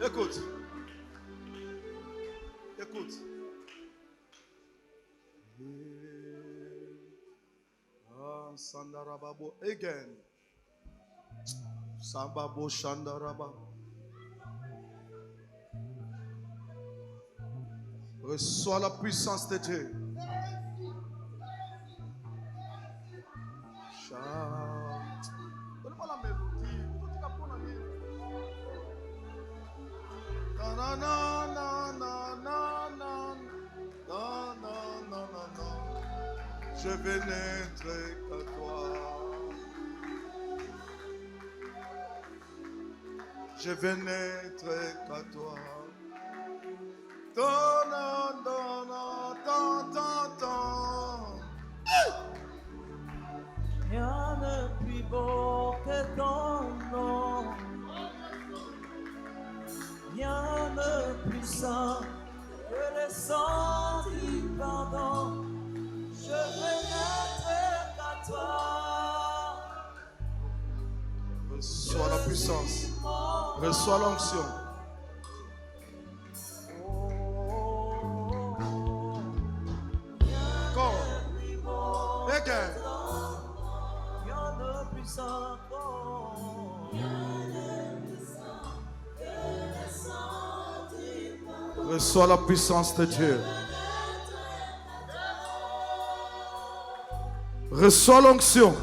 [SPEAKER 4] Écoute. Écoute. Sandarababo again. Sambabo Shandaraba. Reçois la puissance de Dieu. Donne-moi la mélodie. Na na na na na na na na na na. Je vais n'être qu'à toi. Je vais n'être qu'à toi. Donna, donna, tant, tant, tant.
[SPEAKER 6] Rien de plus beau que ton nom. Rien de plus saint que le sang du pardon. Je veux n'être qu'à toi.
[SPEAKER 4] Reçois la puissance. Reçois l'onction. Encore. Again.
[SPEAKER 6] Rien de plus saint
[SPEAKER 4] Reçois la puissance de Dieu. Reçois l'onction.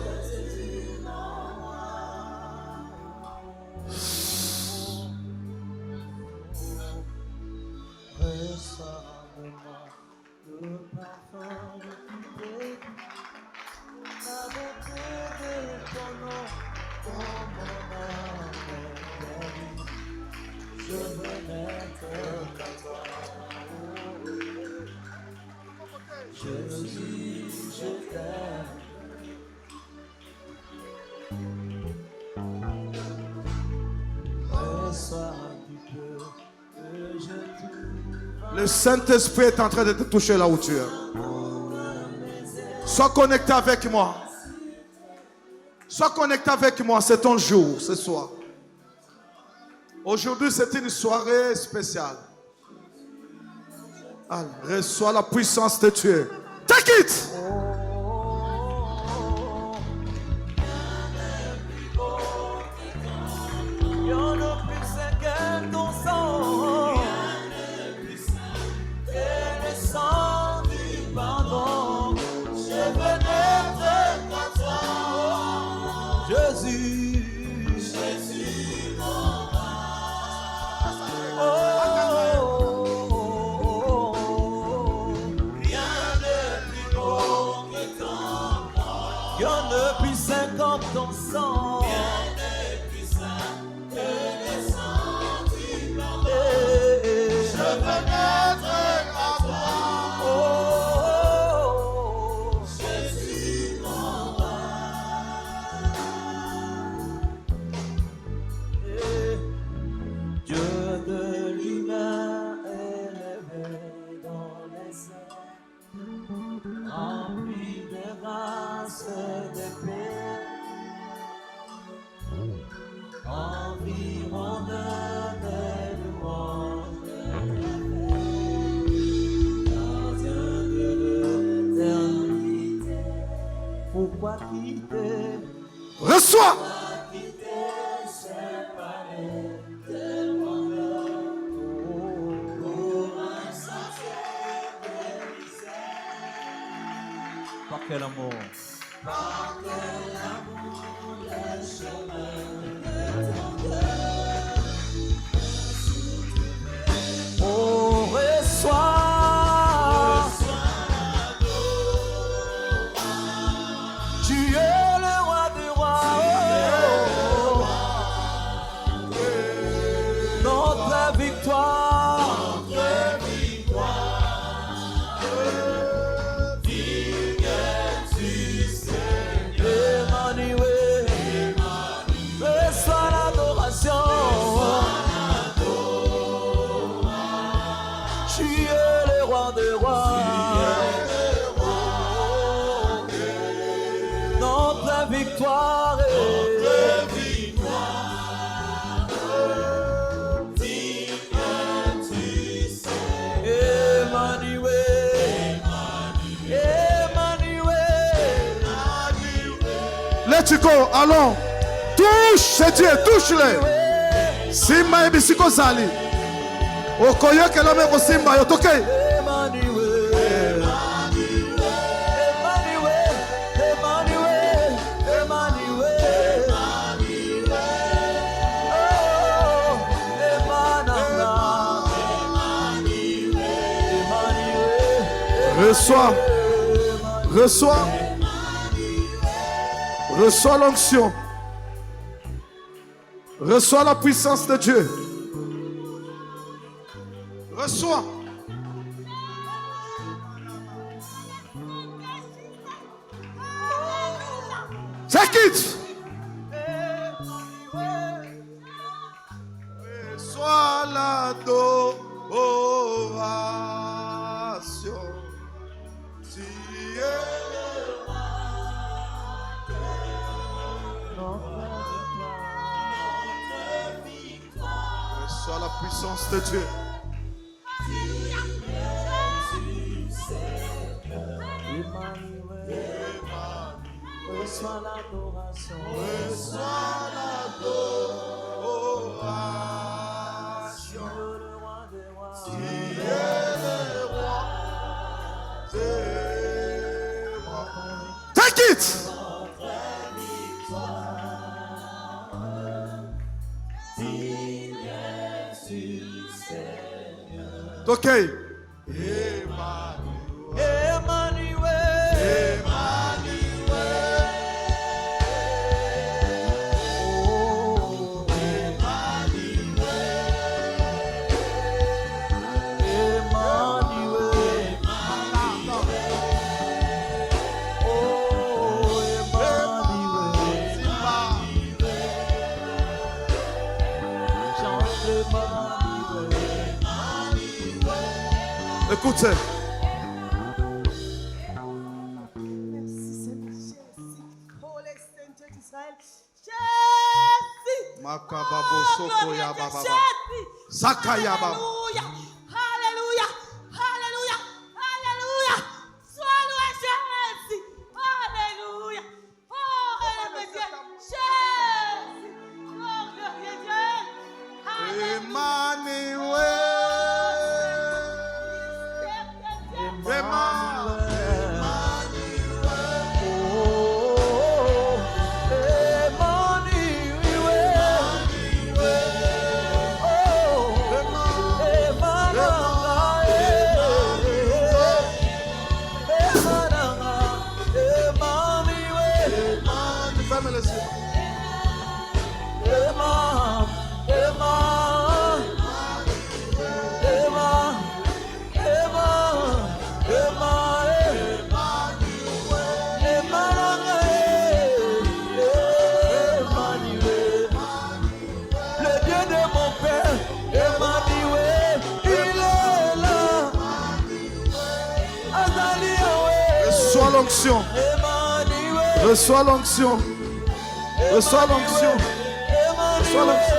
[SPEAKER 4] Le Saint-Esprit est en train de te toucher là où tu es. Sois connecté avec moi. Sois connecté avec moi, c'est ton jour ce soir. Aujourd'hui, c'est une soirée spéciale. Allez, reçois la puissance de Dieu. Take it!
[SPEAKER 6] Rien de plus beau. iront de louanges. Gardien de l'éternité, pourquoi quitter?
[SPEAKER 4] Reçois.
[SPEAKER 3] Par quel amour?
[SPEAKER 6] Par quel amour le chemin de ton cœur. Oh, reçois. Tu es le roi des rois. Notre victoire. Tu es le roi des rois, notre victoire est Emmanuel, Emmanuel.
[SPEAKER 4] Let's go, allons. Touche, c'est Dieu, touche-les. Simba et Bissiko Zali. Okoyo kelame ko Simba yo toke.
[SPEAKER 6] Emmanuel, Emmanuel, Emmanuel, Emmanuel. Oh, Emmanuel, Emmanuel.
[SPEAKER 4] Reçois, reçois, reçois l'onction. Reçois la puissance de Dieu. Reçois. Take it. Reçois l'adoration. Tu es reçois la puissance de Dieu.
[SPEAKER 6] Reçois l'adoration.
[SPEAKER 4] Reçois l'adoration.
[SPEAKER 6] Le roi des rois.
[SPEAKER 4] Tu es le roi des rois. Take it. Okay.
[SPEAKER 6] Emmanuel,
[SPEAKER 4] Écoutez.
[SPEAKER 7] Merci Seigneur Jésus. Oh les Seigneur d'Israël. Jésus.
[SPEAKER 4] Makababo soko ya baba.
[SPEAKER 7] Jésus.
[SPEAKER 4] Sakaya baba.
[SPEAKER 7] Alléluia. Alléluia. Alléluia. Alléluia. Sois loué Jésus. Alléluia. Oh, Dieu. Jésus. Oh, glorieux Dieu.
[SPEAKER 4] Emmanuel. Reçois l'onction. Reçois l'onction. Reçois l'onction. Reçois l'onction.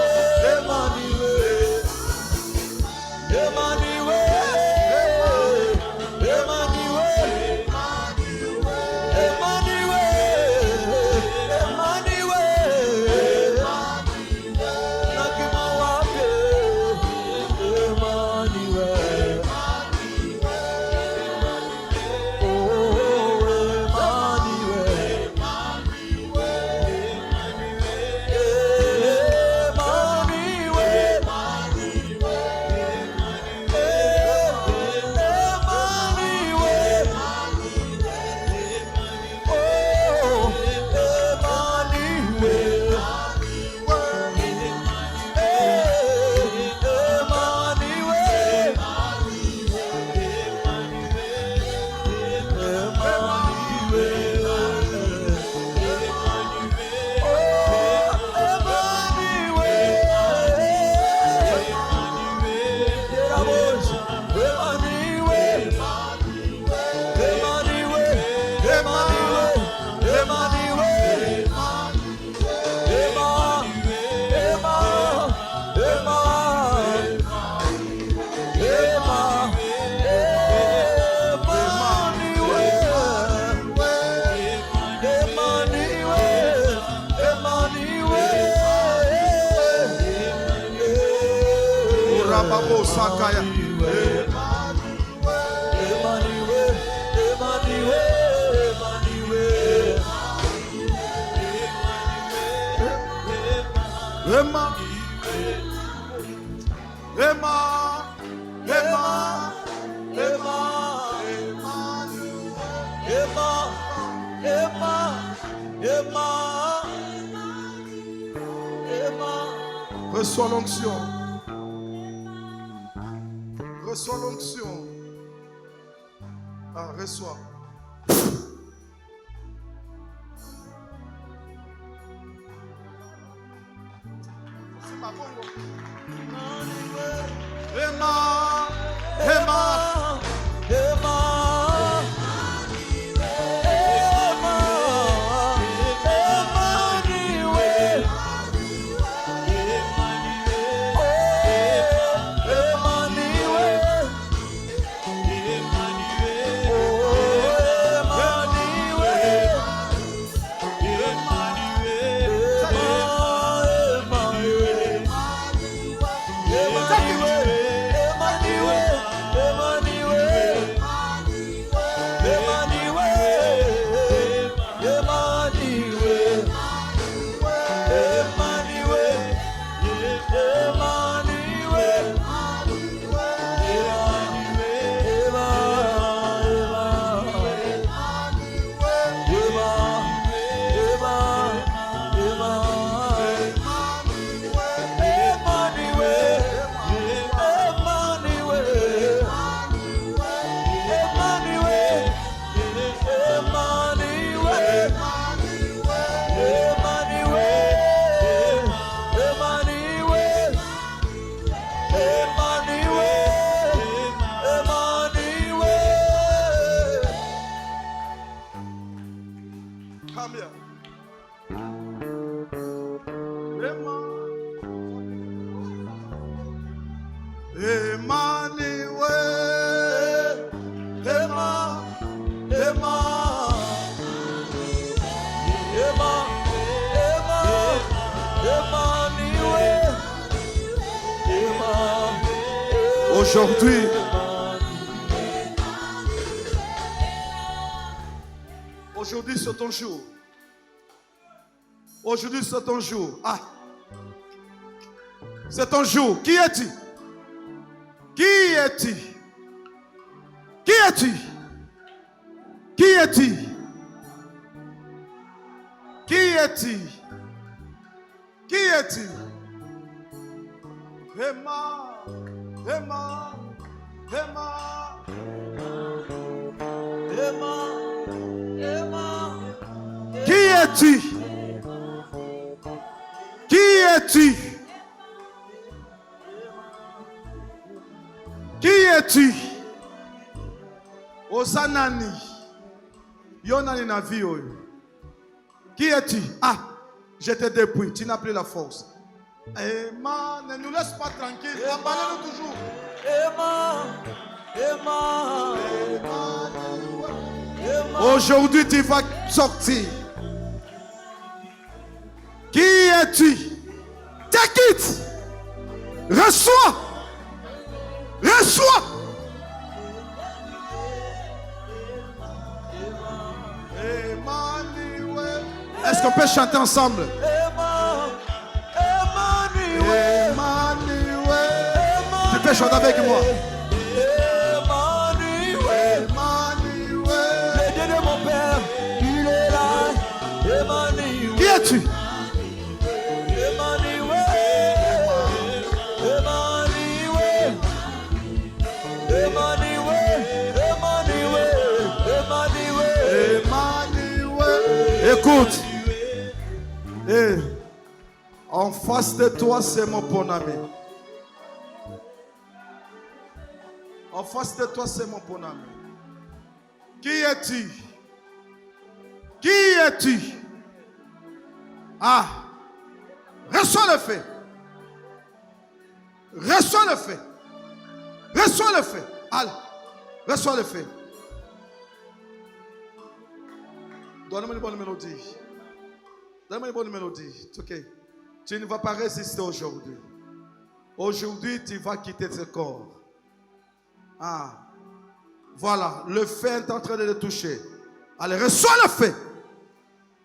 [SPEAKER 4] Rababo Sakaya. Emma, Emma, Emma, Emma, reçois l'onction. Reçois l'onction. Ah, reçois. Emma, Emma, Come here. Emmanuel, Emma, Emma, Emma, Emmanuel, Emma. Aujourd'hui, aujourd'hui c'est ton jour. Aujourd'hui c'est ton jour. Ah, c'est ton jour. Qui es-tu? Qui es-tu? Qui es-tu? Qui es-tu? Qui es-tu? Qui es-tu? Emma, Emma, Emma, Emma, Emma. Qui es-tu? Qui es-tu? Qui es-tu? Osanani. Yonani na vie. Qui es-tu? Ah, je te dépouille. Tu n'as plus la force. Emma, ne nous laisse pas tranquilles. Emballez-nous toujours. Emma, Emma, Emma. Aujourd'hui, tu vas sortir. Qui es-tu? Take it. Reçois. Reçois. Emmanuel. Est-ce qu'on peut chanter ensemble? Emmanuel. Tu peux chanter avec moi. Emmanuel. Le Dieu de mon Père, il est là. Emmanuel. Qui es-tu? Écoute, en face de toi, c'est mon bon ami. En face de toi, c'est mon bon ami. Qui es-tu? Qui es-tu? Ah, reçois le fait. Reçois le fait. Reçois le fait. Allez, reçois le fait. Donne-moi une bonne mélodie. Donne-moi une bonne mélodie. C'est ok. Tu ne vas pas résister aujourd'hui. Aujourd'hui, tu vas quitter ce corps. Ah. Voilà, le feu est en train de le toucher. Allez, reçois le feu.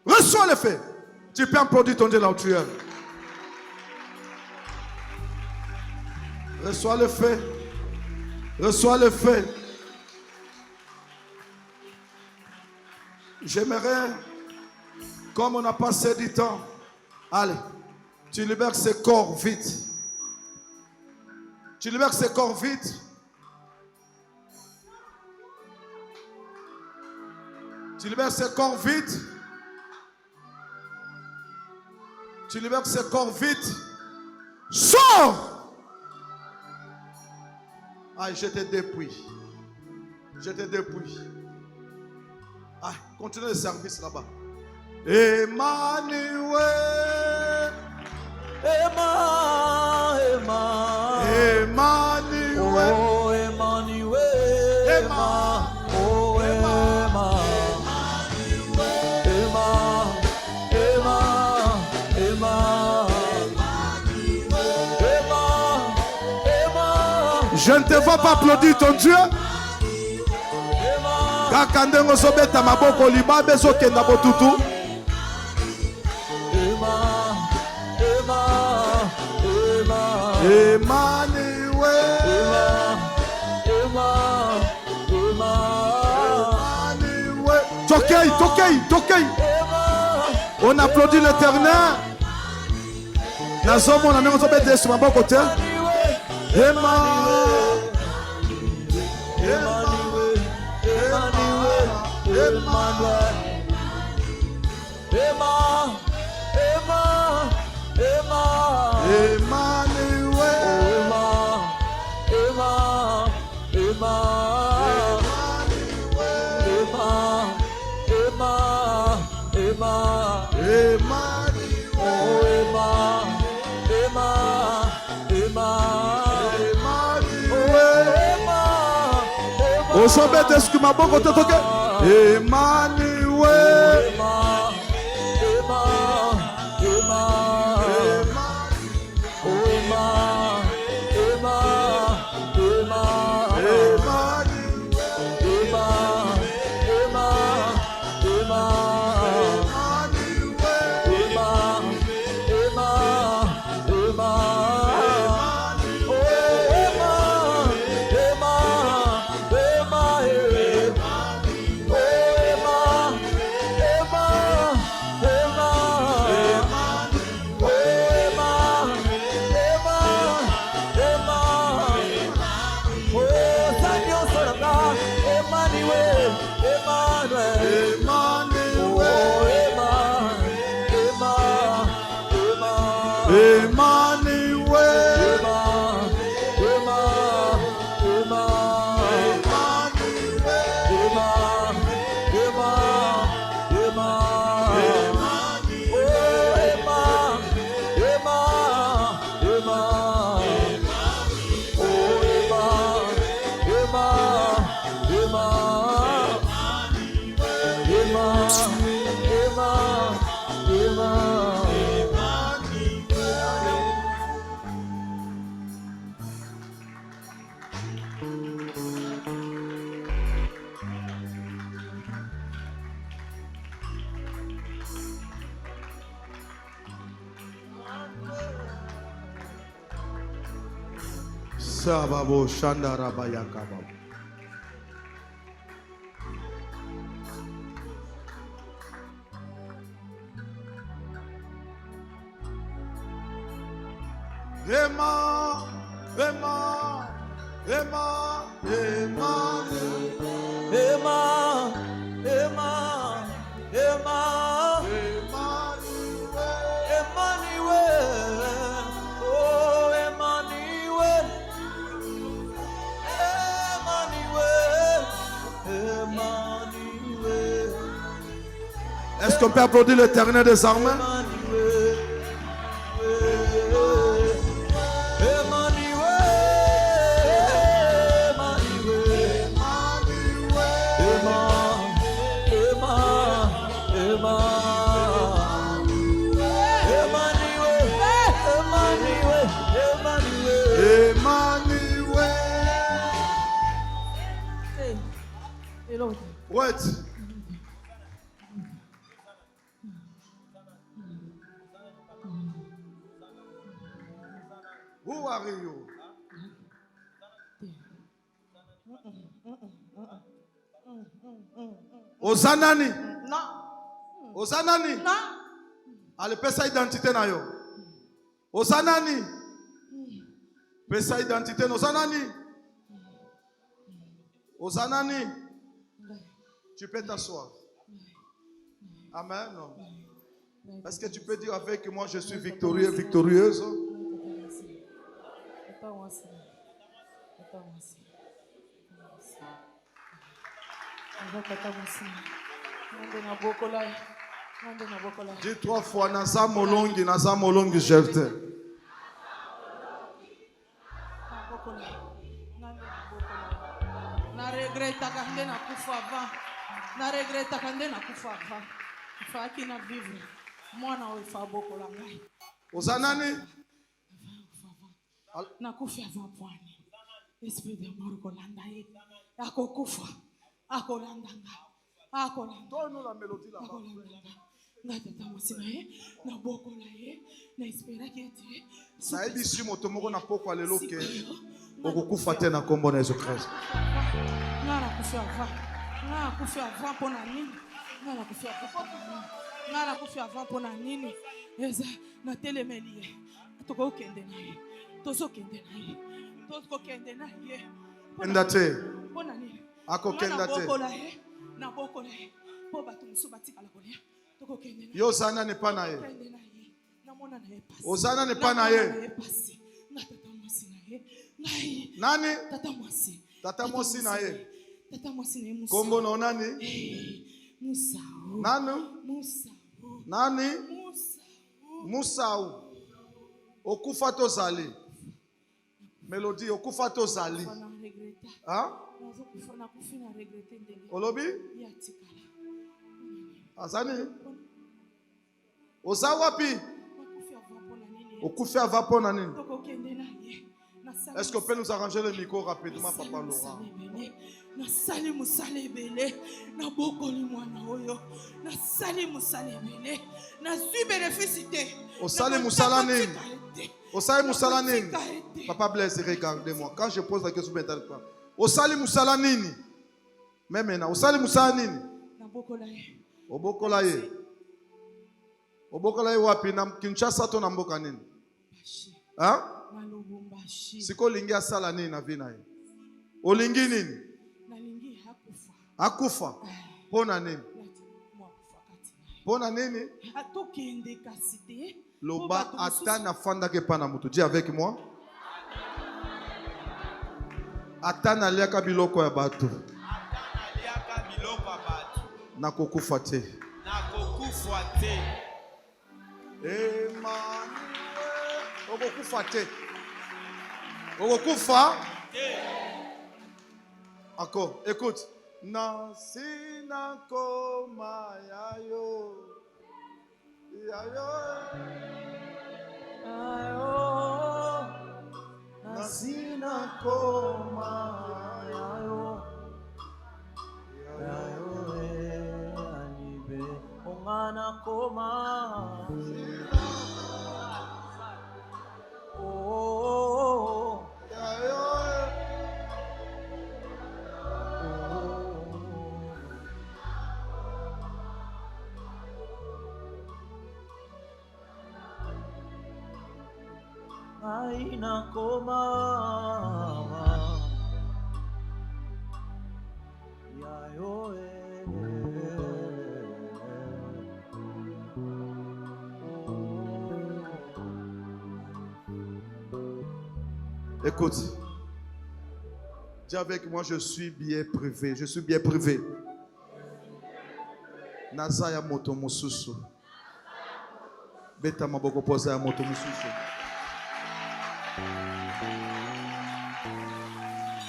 [SPEAKER 4] Reçois le feu. Tu peux applaudir ton Dieu là où tu es. Reçois le feu. Reçois le feu. J'aimerais, comme on n'a pas assez de temps, allez, tu libères ce corps vite. Tu libères ce corps vite. Tu libères ce corps vite. Tu libères ce corps vite. Sors! Ah, je te dépouille. Je te dépouille. Ah, continue le service là-bas. Emmanuel. Emmanuel.
[SPEAKER 6] Oh, Emmanuel.
[SPEAKER 4] Emma.
[SPEAKER 6] Oh, Emma.
[SPEAKER 4] Je ne te vois pas applaudir ton Dieu. Kakande ngozobeta maboko libabe zokenda botutu. Tokei. On applaudit l'Éternel. Nazomo na nengo zobeta sur maboko te. Osobete siku maboko totoke. Emmanuel. Sababo Shandarabayakaba. Est-ce qu'on peut applaudir l'Éternel des armées? Wait. Who are you? Ozanani.
[SPEAKER 7] Non.
[SPEAKER 4] Ozanani.
[SPEAKER 7] Non.
[SPEAKER 4] Ale pesa identité na yo. Ozanani. Pesa identité no Ozanani. Ozanani. Tu peux t'asseoir. Amen. Est-ce que tu peux dire avec moi, je suis victorieux, victorieuse? Dis 3 fois, Naza molongi, jelte.
[SPEAKER 7] Na regreta kande na kufa avant. Na regreta kande na kufa avant. Faki na vivre. Mwana o fa boko la ngai.
[SPEAKER 4] Ozanani.
[SPEAKER 7] Na kufa avant pwani. Esprit de mort kolanda ye. Akokufa. Akolandanga. Akolanda.
[SPEAKER 4] Donne-nous la mélodie là.
[SPEAKER 7] Na tata mosina ye. Na boko la ye. Na espera ki ete.
[SPEAKER 4] Ça aide ici moto moko na poko lelo ke. Okukufa te na kombo na Yesu Christ.
[SPEAKER 7] Ngara kufa avant. Ngara kufa avant pona nini? Ngara kufa avant. Ngara kufa avant pona nini? Eza na telemeli ye. Toko kende na ye. Tozo kende na ye. Tozo kende na ye.
[SPEAKER 4] Endate.
[SPEAKER 7] Pona nini?
[SPEAKER 4] Ako kenda te.
[SPEAKER 7] Na boko la ye. Po batu musu batika la kolia. Toko kende na ye.
[SPEAKER 4] Yo Ozana n'est pas na ye.
[SPEAKER 7] Kende na ye. Na mona na ye pasi.
[SPEAKER 4] Ozana n'est pas na ye.
[SPEAKER 7] Na tata mwasi na ye. Ngai.
[SPEAKER 4] Nani?
[SPEAKER 7] Tata mwasi.
[SPEAKER 4] Tata mwasi na ye.
[SPEAKER 7] Tata mwasi na ye musa.
[SPEAKER 4] Kombo na nani?
[SPEAKER 7] Musa.
[SPEAKER 4] Nanu?
[SPEAKER 7] Musa.
[SPEAKER 4] Nani?
[SPEAKER 7] Musa.
[SPEAKER 4] Musau. Okufa tozali. Mélodie, okufa tozali.
[SPEAKER 7] Na regreta.
[SPEAKER 4] Hein?
[SPEAKER 7] Na kufi na regrete ndenge.
[SPEAKER 4] Olobi?
[SPEAKER 7] Ya tikala.
[SPEAKER 4] Azani? Oza wapi?
[SPEAKER 7] Na kufi avant pona nini?
[SPEAKER 4] Okufi ava pona nini?
[SPEAKER 7] Toko kende na ye.
[SPEAKER 4] Est-ce qu'on peut nous arranger le micro rapidement, Papa Laurent?
[SPEAKER 7] Na sali musale bele. Na bokoli mwana oyo. Na sali musale bele. Na zui bénéficité.
[SPEAKER 4] Osali musala nini? Osali musala nini? Papa Blaise, regardez-moi. Quand je pose la question, maintenant, Osali musala nini? Même maintenant, Osali musala nini?
[SPEAKER 7] Na bokola ye.
[SPEAKER 4] Obokola ye. Obokola ye wapi na Kinshasa to na mboka nini? Hein?
[SPEAKER 7] Na Lubumbashi.
[SPEAKER 4] Siko lingi asala nini na vina ye? Olingi nini?
[SPEAKER 7] Na lingi hakufa.
[SPEAKER 4] Akufa. Pona nini? Pona nini?
[SPEAKER 7] Atokende kasite.
[SPEAKER 4] Loba atana fanda ke pana mutu. Dis avec moi. Atana liaka biloko ya batu.
[SPEAKER 3] Atana liaka biloko ya batu.
[SPEAKER 4] Na kokufa te.
[SPEAKER 3] Na kokufa te.
[SPEAKER 4] Emmanuel. Okokufa te. Okokufa te. Encore, écoute. Nasina koma yayo. Yayo.
[SPEAKER 6] Ayo, nasina koma yayo, yayo anibe ongana koma. Oh,
[SPEAKER 4] Yayo.
[SPEAKER 6] aina koma yayo
[SPEAKER 4] Écoute. Dis avec moi, je suis bien privé. Je suis bien privé. Nazaya moto mususu. Beta maboko posa ya moto mususu.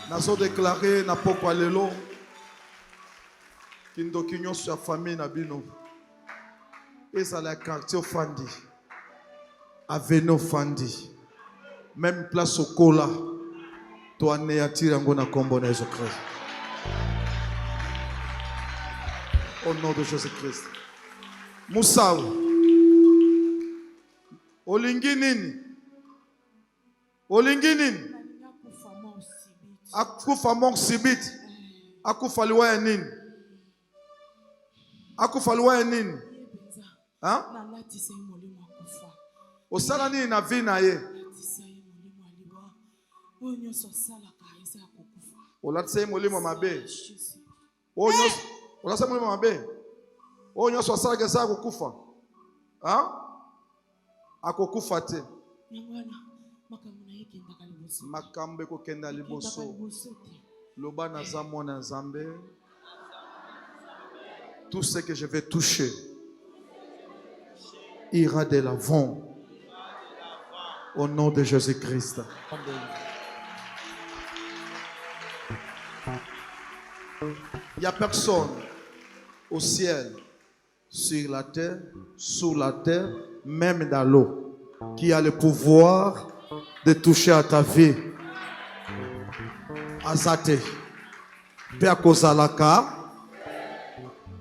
[SPEAKER 4] Nazo déclaré na poko lelo. Kindo kinyo sur famille na bino. Eza la quartier Fandi. Aveno Fandi. Même place au Kola. Toi anéantir yango na kombo na Jésus Christ. Au nom de Jésus-Christ. Moussaou. Olingi nini? Olingi nini? Akufa mok sibiti. Akufa liwa ya nini? Akufa liwa ya nini? Hein? Osala nini na vie na ye? Olatisa ye molimo mabe. Olatisa molimo mabe. Oyo nyonso asalaka eza kokufa. Hein? Akokufa te. Makambo ekokenda liboso. Loba naza mwana Nzambe. Tout ce que je vais toucher ira de l'avant. Au nom de Jésus-Christ. Il n'y a personne au ciel, sur la terre, sous la terre, même dans l'eau, qui a le pouvoir de toucher à ta vie. Azate. Beakozalaka.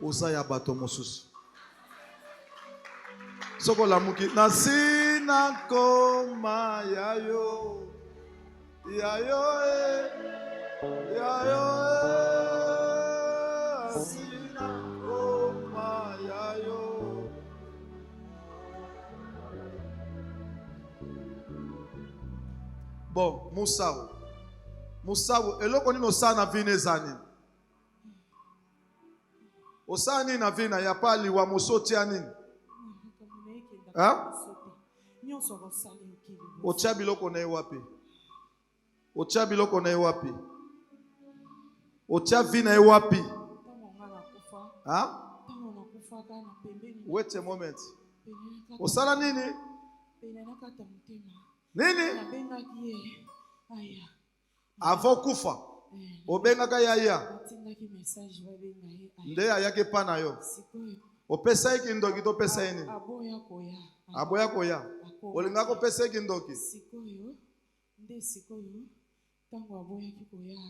[SPEAKER 4] Ozaya bato mosusu. Soko la muki. Nasina koma yayo. Yayo yayo Nasina koma yayo. Bon, Moussaou. Moussaou, eloko nini osana vine ezani? Osani na vina ya pali wa mosoti ya nini? Ha? Otia biloko na ye wapi? Otia biloko na ye wapi? Otia vina ye wapi? Ha? Wait a moment. Osala nini? Nini? Avant kufa. Obengaka yaya. Nde ayake pana yo. Opesa iki ndoki to pesa yini? Aboya koya. Olinga ko pesa iki ndoki?
[SPEAKER 7] Tango aboya kikoya.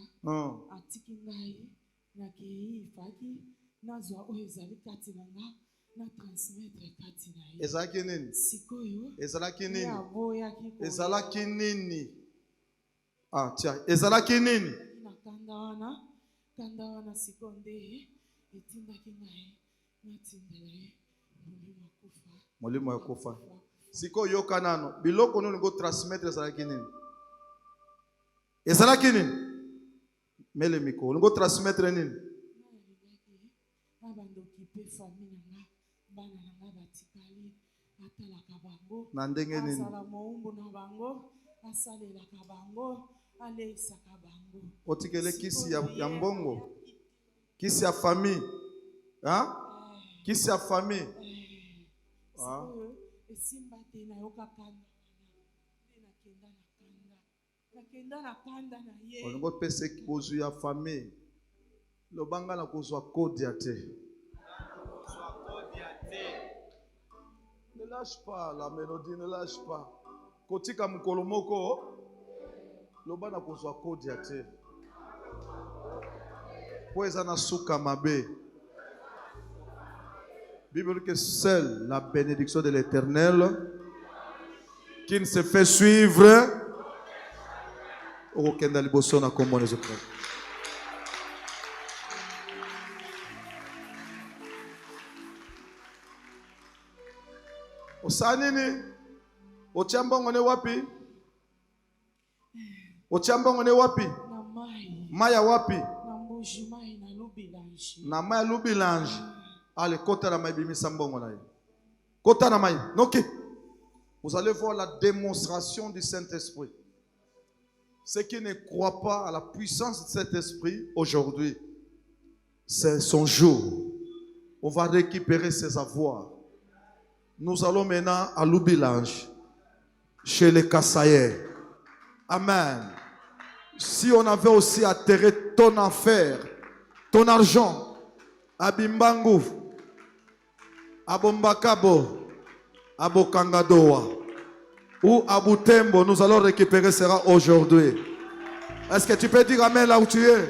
[SPEAKER 7] Atiki ngai na kei faki nazwa oyo ezali kati nanga na transmettre kati na ye.
[SPEAKER 4] Ezalaki nini?
[SPEAKER 7] Sikoyo.
[SPEAKER 4] Ezalaki nini?
[SPEAKER 7] Aboya kikoya.
[SPEAKER 4] Ezalaki nini? Ah, tiens, ezalaki nini?
[SPEAKER 7] Kanda wana sikonde etindaki ngai natindela ye molimo ya kufa.
[SPEAKER 4] Siko yoka nano biloko nini go transmettre ezalaki nini? Ezalaki nini? Mele miko ngo transmettre nini?
[SPEAKER 7] Abandoki pe famille nanga bana nanga batikali atalaka bango
[SPEAKER 4] na ndenge nini?
[SPEAKER 7] asala moumbu na bango asalelaka bango aleisaka bango.
[SPEAKER 4] Otikele kisi ya mbongo, kisi ya famille, hein? Kisi ya famille.
[SPEAKER 7] Esimba te na yoka kanda nakenda na kanda na ye.
[SPEAKER 4] Olingo pese bozu ya famille. Lobanga na kozwa kodi ya te. Ne lâche pas la mélodie, ne lâche pas. Kotika mukolo moko. Loba na kozwa kodi ya te. Poeza na suka mabe. Bible dit que seule la bénédiction de l'Éternel qui ne se fait suivre au kenda liboso na kombo na Jésus. Osanini ochambongo ne wapi? Ochambongo ne wapi?
[SPEAKER 7] Na mai.
[SPEAKER 4] Maya wapi?
[SPEAKER 7] Na mbuji mai na lubilange.
[SPEAKER 4] Na maya lubilange. Allez, kota na mai bimisa mbongo na ye. Kota na mai. Ok. Vous allez voir la démonstration du Saint-Esprit. Ceux qui ne croient pas à la puissance de cet esprit aujourd'hui, c'est son jour. On va récupérer ses avoirs. Nous allons maintenant à Loubilange, chez les Kassaïens. Amen. Si on avait aussi atterré ton affaire, ton argent, à Bimbangu, à Bombakabo, à Bokangadoa, ou à Butembo, nous allons récupérer cela aujourd'hui. Est-ce que tu peux dire Amen là où tu es?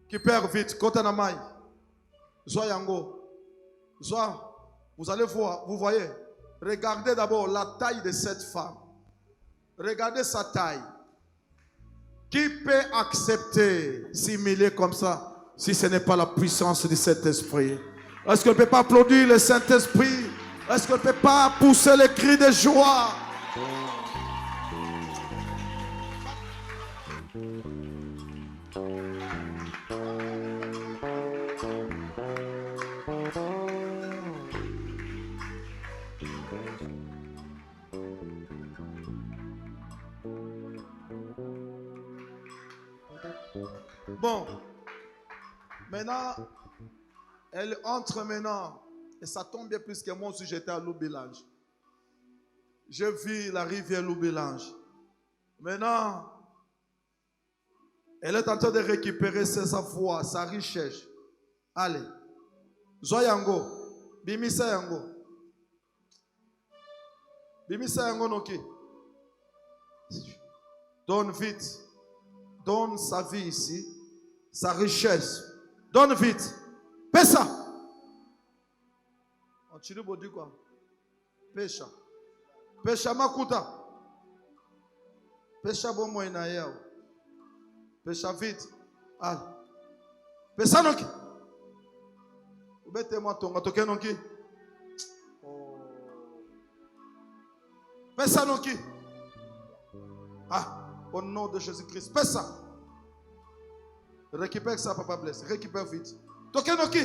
[SPEAKER 4] qui perd vite. Kotanamai. Zoa Yango. Zoa, vous allez voir, vous voyez. Regardez d'abord la taille de cette femme. Regardez sa taille. Qui peut accepter s'humilier comme ça si ce n'est pas la puissance du Saint-Esprit? Est-ce qu'on ne peut pas applaudir le Saint-Esprit? Est-ce qu'on ne peut pas pousser les cris de joie? Bon, maintenant, elle entre maintenant, et ça tombe bien plus que moi aussi j'étais à Loubilange. Je vis la rivière Loubilange. Maintenant, elle est en train de récupérer sa foi, sa richesse. Allez, Zoyango, Bimisa Yango. Bimisa Yango Noki. Donne vite, donne sa vie ici. Sa richesse. Donne vite. Pesa. On tire le dit quoi? Pêcha. Pêcha makuta. Pêcha bon moyen yao. Pêcha vite. Allez. Pesa noki. Oubete-moi tonga toke noki. Pesa noki. Ah, au nom de Jésus-Christ. Pesa. Récupère ça, Papa Bless. Récupère vite. Toke noki.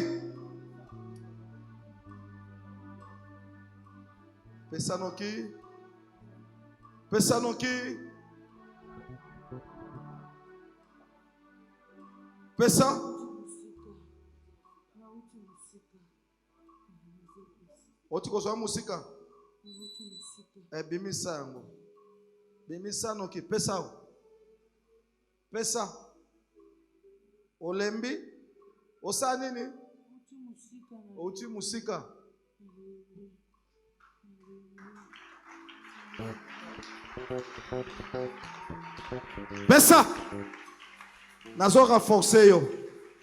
[SPEAKER 4] Pesa noki. Pesa noki. Pesa. Otikozo musika. Bimisa yango. Bimisa noki. Pesa. Pesa. Olembi, osanini, outi musika. Pesa, nazo renforcer yo,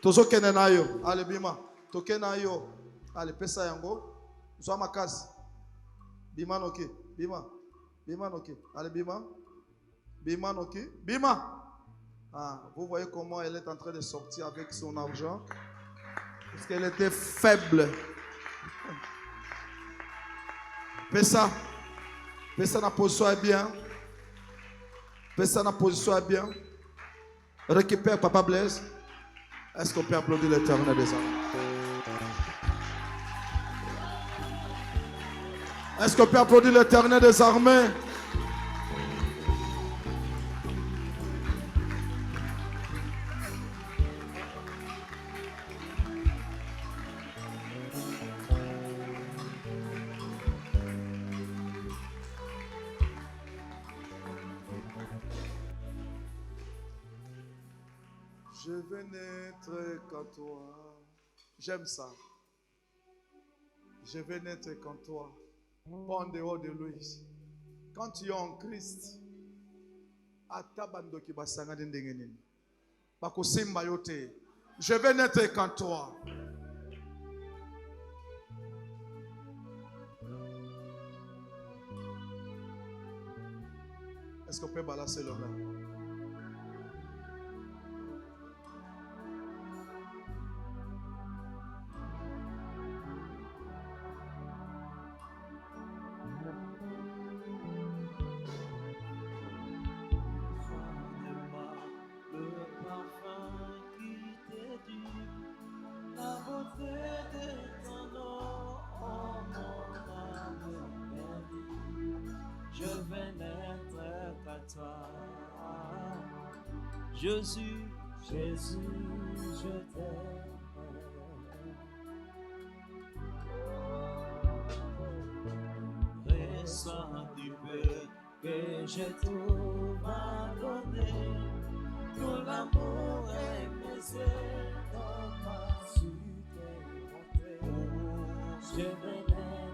[SPEAKER 4] tozo kene na yo, allez bima, toke na yo, allez pesa yango, zo makasi, bima noki, bima noki, allez bima noki, bima. Ah, vous voyez comment elle est en train de sortir avec son argent. Parce qu'elle était faible. Pesa. Pesa na position est bien. Pesa na position est bien. Récupère Papa Blaise. Est-ce qu'on peut applaudir l'Éternel des armées? Est-ce qu'on peut applaudir l'Éternel des armées? Je vais n'être qu'en toi. J'aime ça. Je vais n'être qu'en toi. Pas en dehors de lui. Quand tu es en Christ, je vais n'être qu'en toi. Est-ce qu'on peut balancer le main?
[SPEAKER 6] Jésus, Jésus, je t'aime. Reçois du peu que je tout pardonné. Tout l'amour est baisé dans ma suite.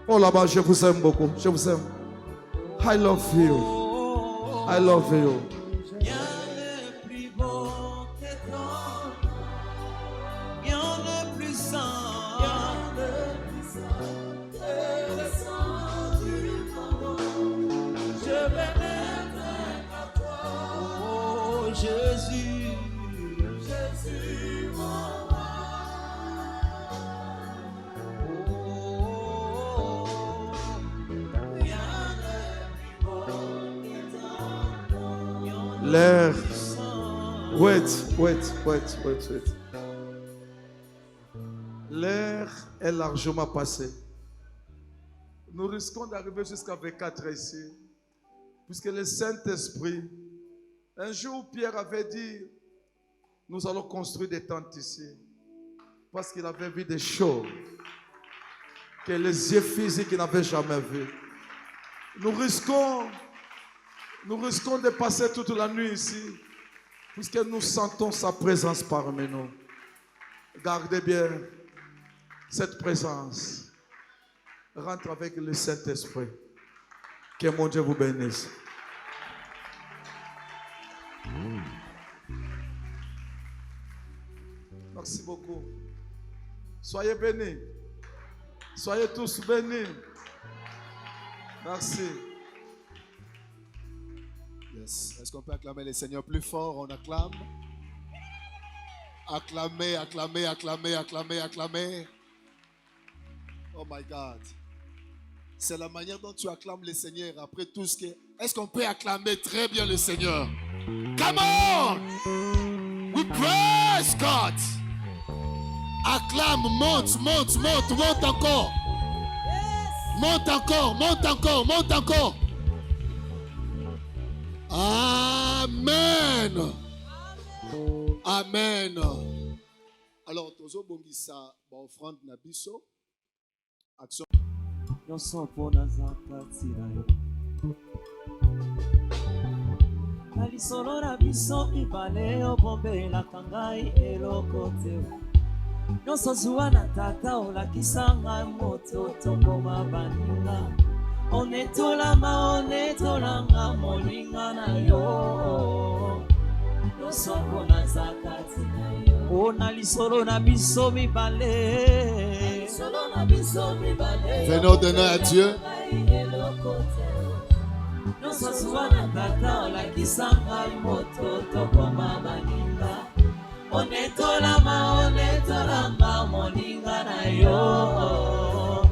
[SPEAKER 4] Oh là-bas, je vous aime beaucoup. Je vous aime. I love you. I love you.
[SPEAKER 6] Jésus, Jésus, mon roi.
[SPEAKER 4] L'air. Wait. L'air est largement passé. Nous risquons d'arriver jusqu'à V4 ici. Puisque le Saint-Esprit, un jour Pierre avait dit, nous allons construire des tentes ici. Parce qu'il avait vu des choses que les yeux physiques n'avaient jamais vues. Nous risquons de passer toute la nuit ici, puisque nous sentons sa présence parmi nous. Gardez bien cette présence. Rentre avec le Saint-Esprit. Que mon Dieu vous bénisse. Merci beaucoup. Soyez bénis. Soyez tous bénis. Merci.
[SPEAKER 8] Yes. Est-ce qu'on peut acclamer le Seigneur plus fort? On acclame. Acclamez, acclamez, acclamez, acclamez, acclamez. Oh my God. C'est la manière dont tu acclames le Seigneur après tout ce que... Est-ce qu'on peut acclamer très bien le Seigneur? Come on! We praise God! Acclame, monte, monte, monte, monte encore. Monte encore, monte encore, monte encore. Amen. Amen. Alors, tozo bongisa ba offrande na biso. Action.
[SPEAKER 6] Nyonso mpona zakati na yo. Na lisolo na biso mibale obombelaka ngai eloko te. Nyonso zuwa na tata olakisa ngai moto tokoma baninga. Onetolanga moninga na yo. Nyonso mpona zakati na yo. Ona lisolo na biso mibale.
[SPEAKER 8] Venons donner à Dieu.
[SPEAKER 6] Onetolanga moninga na yo.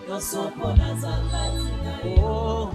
[SPEAKER 6] Nyonso mpona zakati na yo.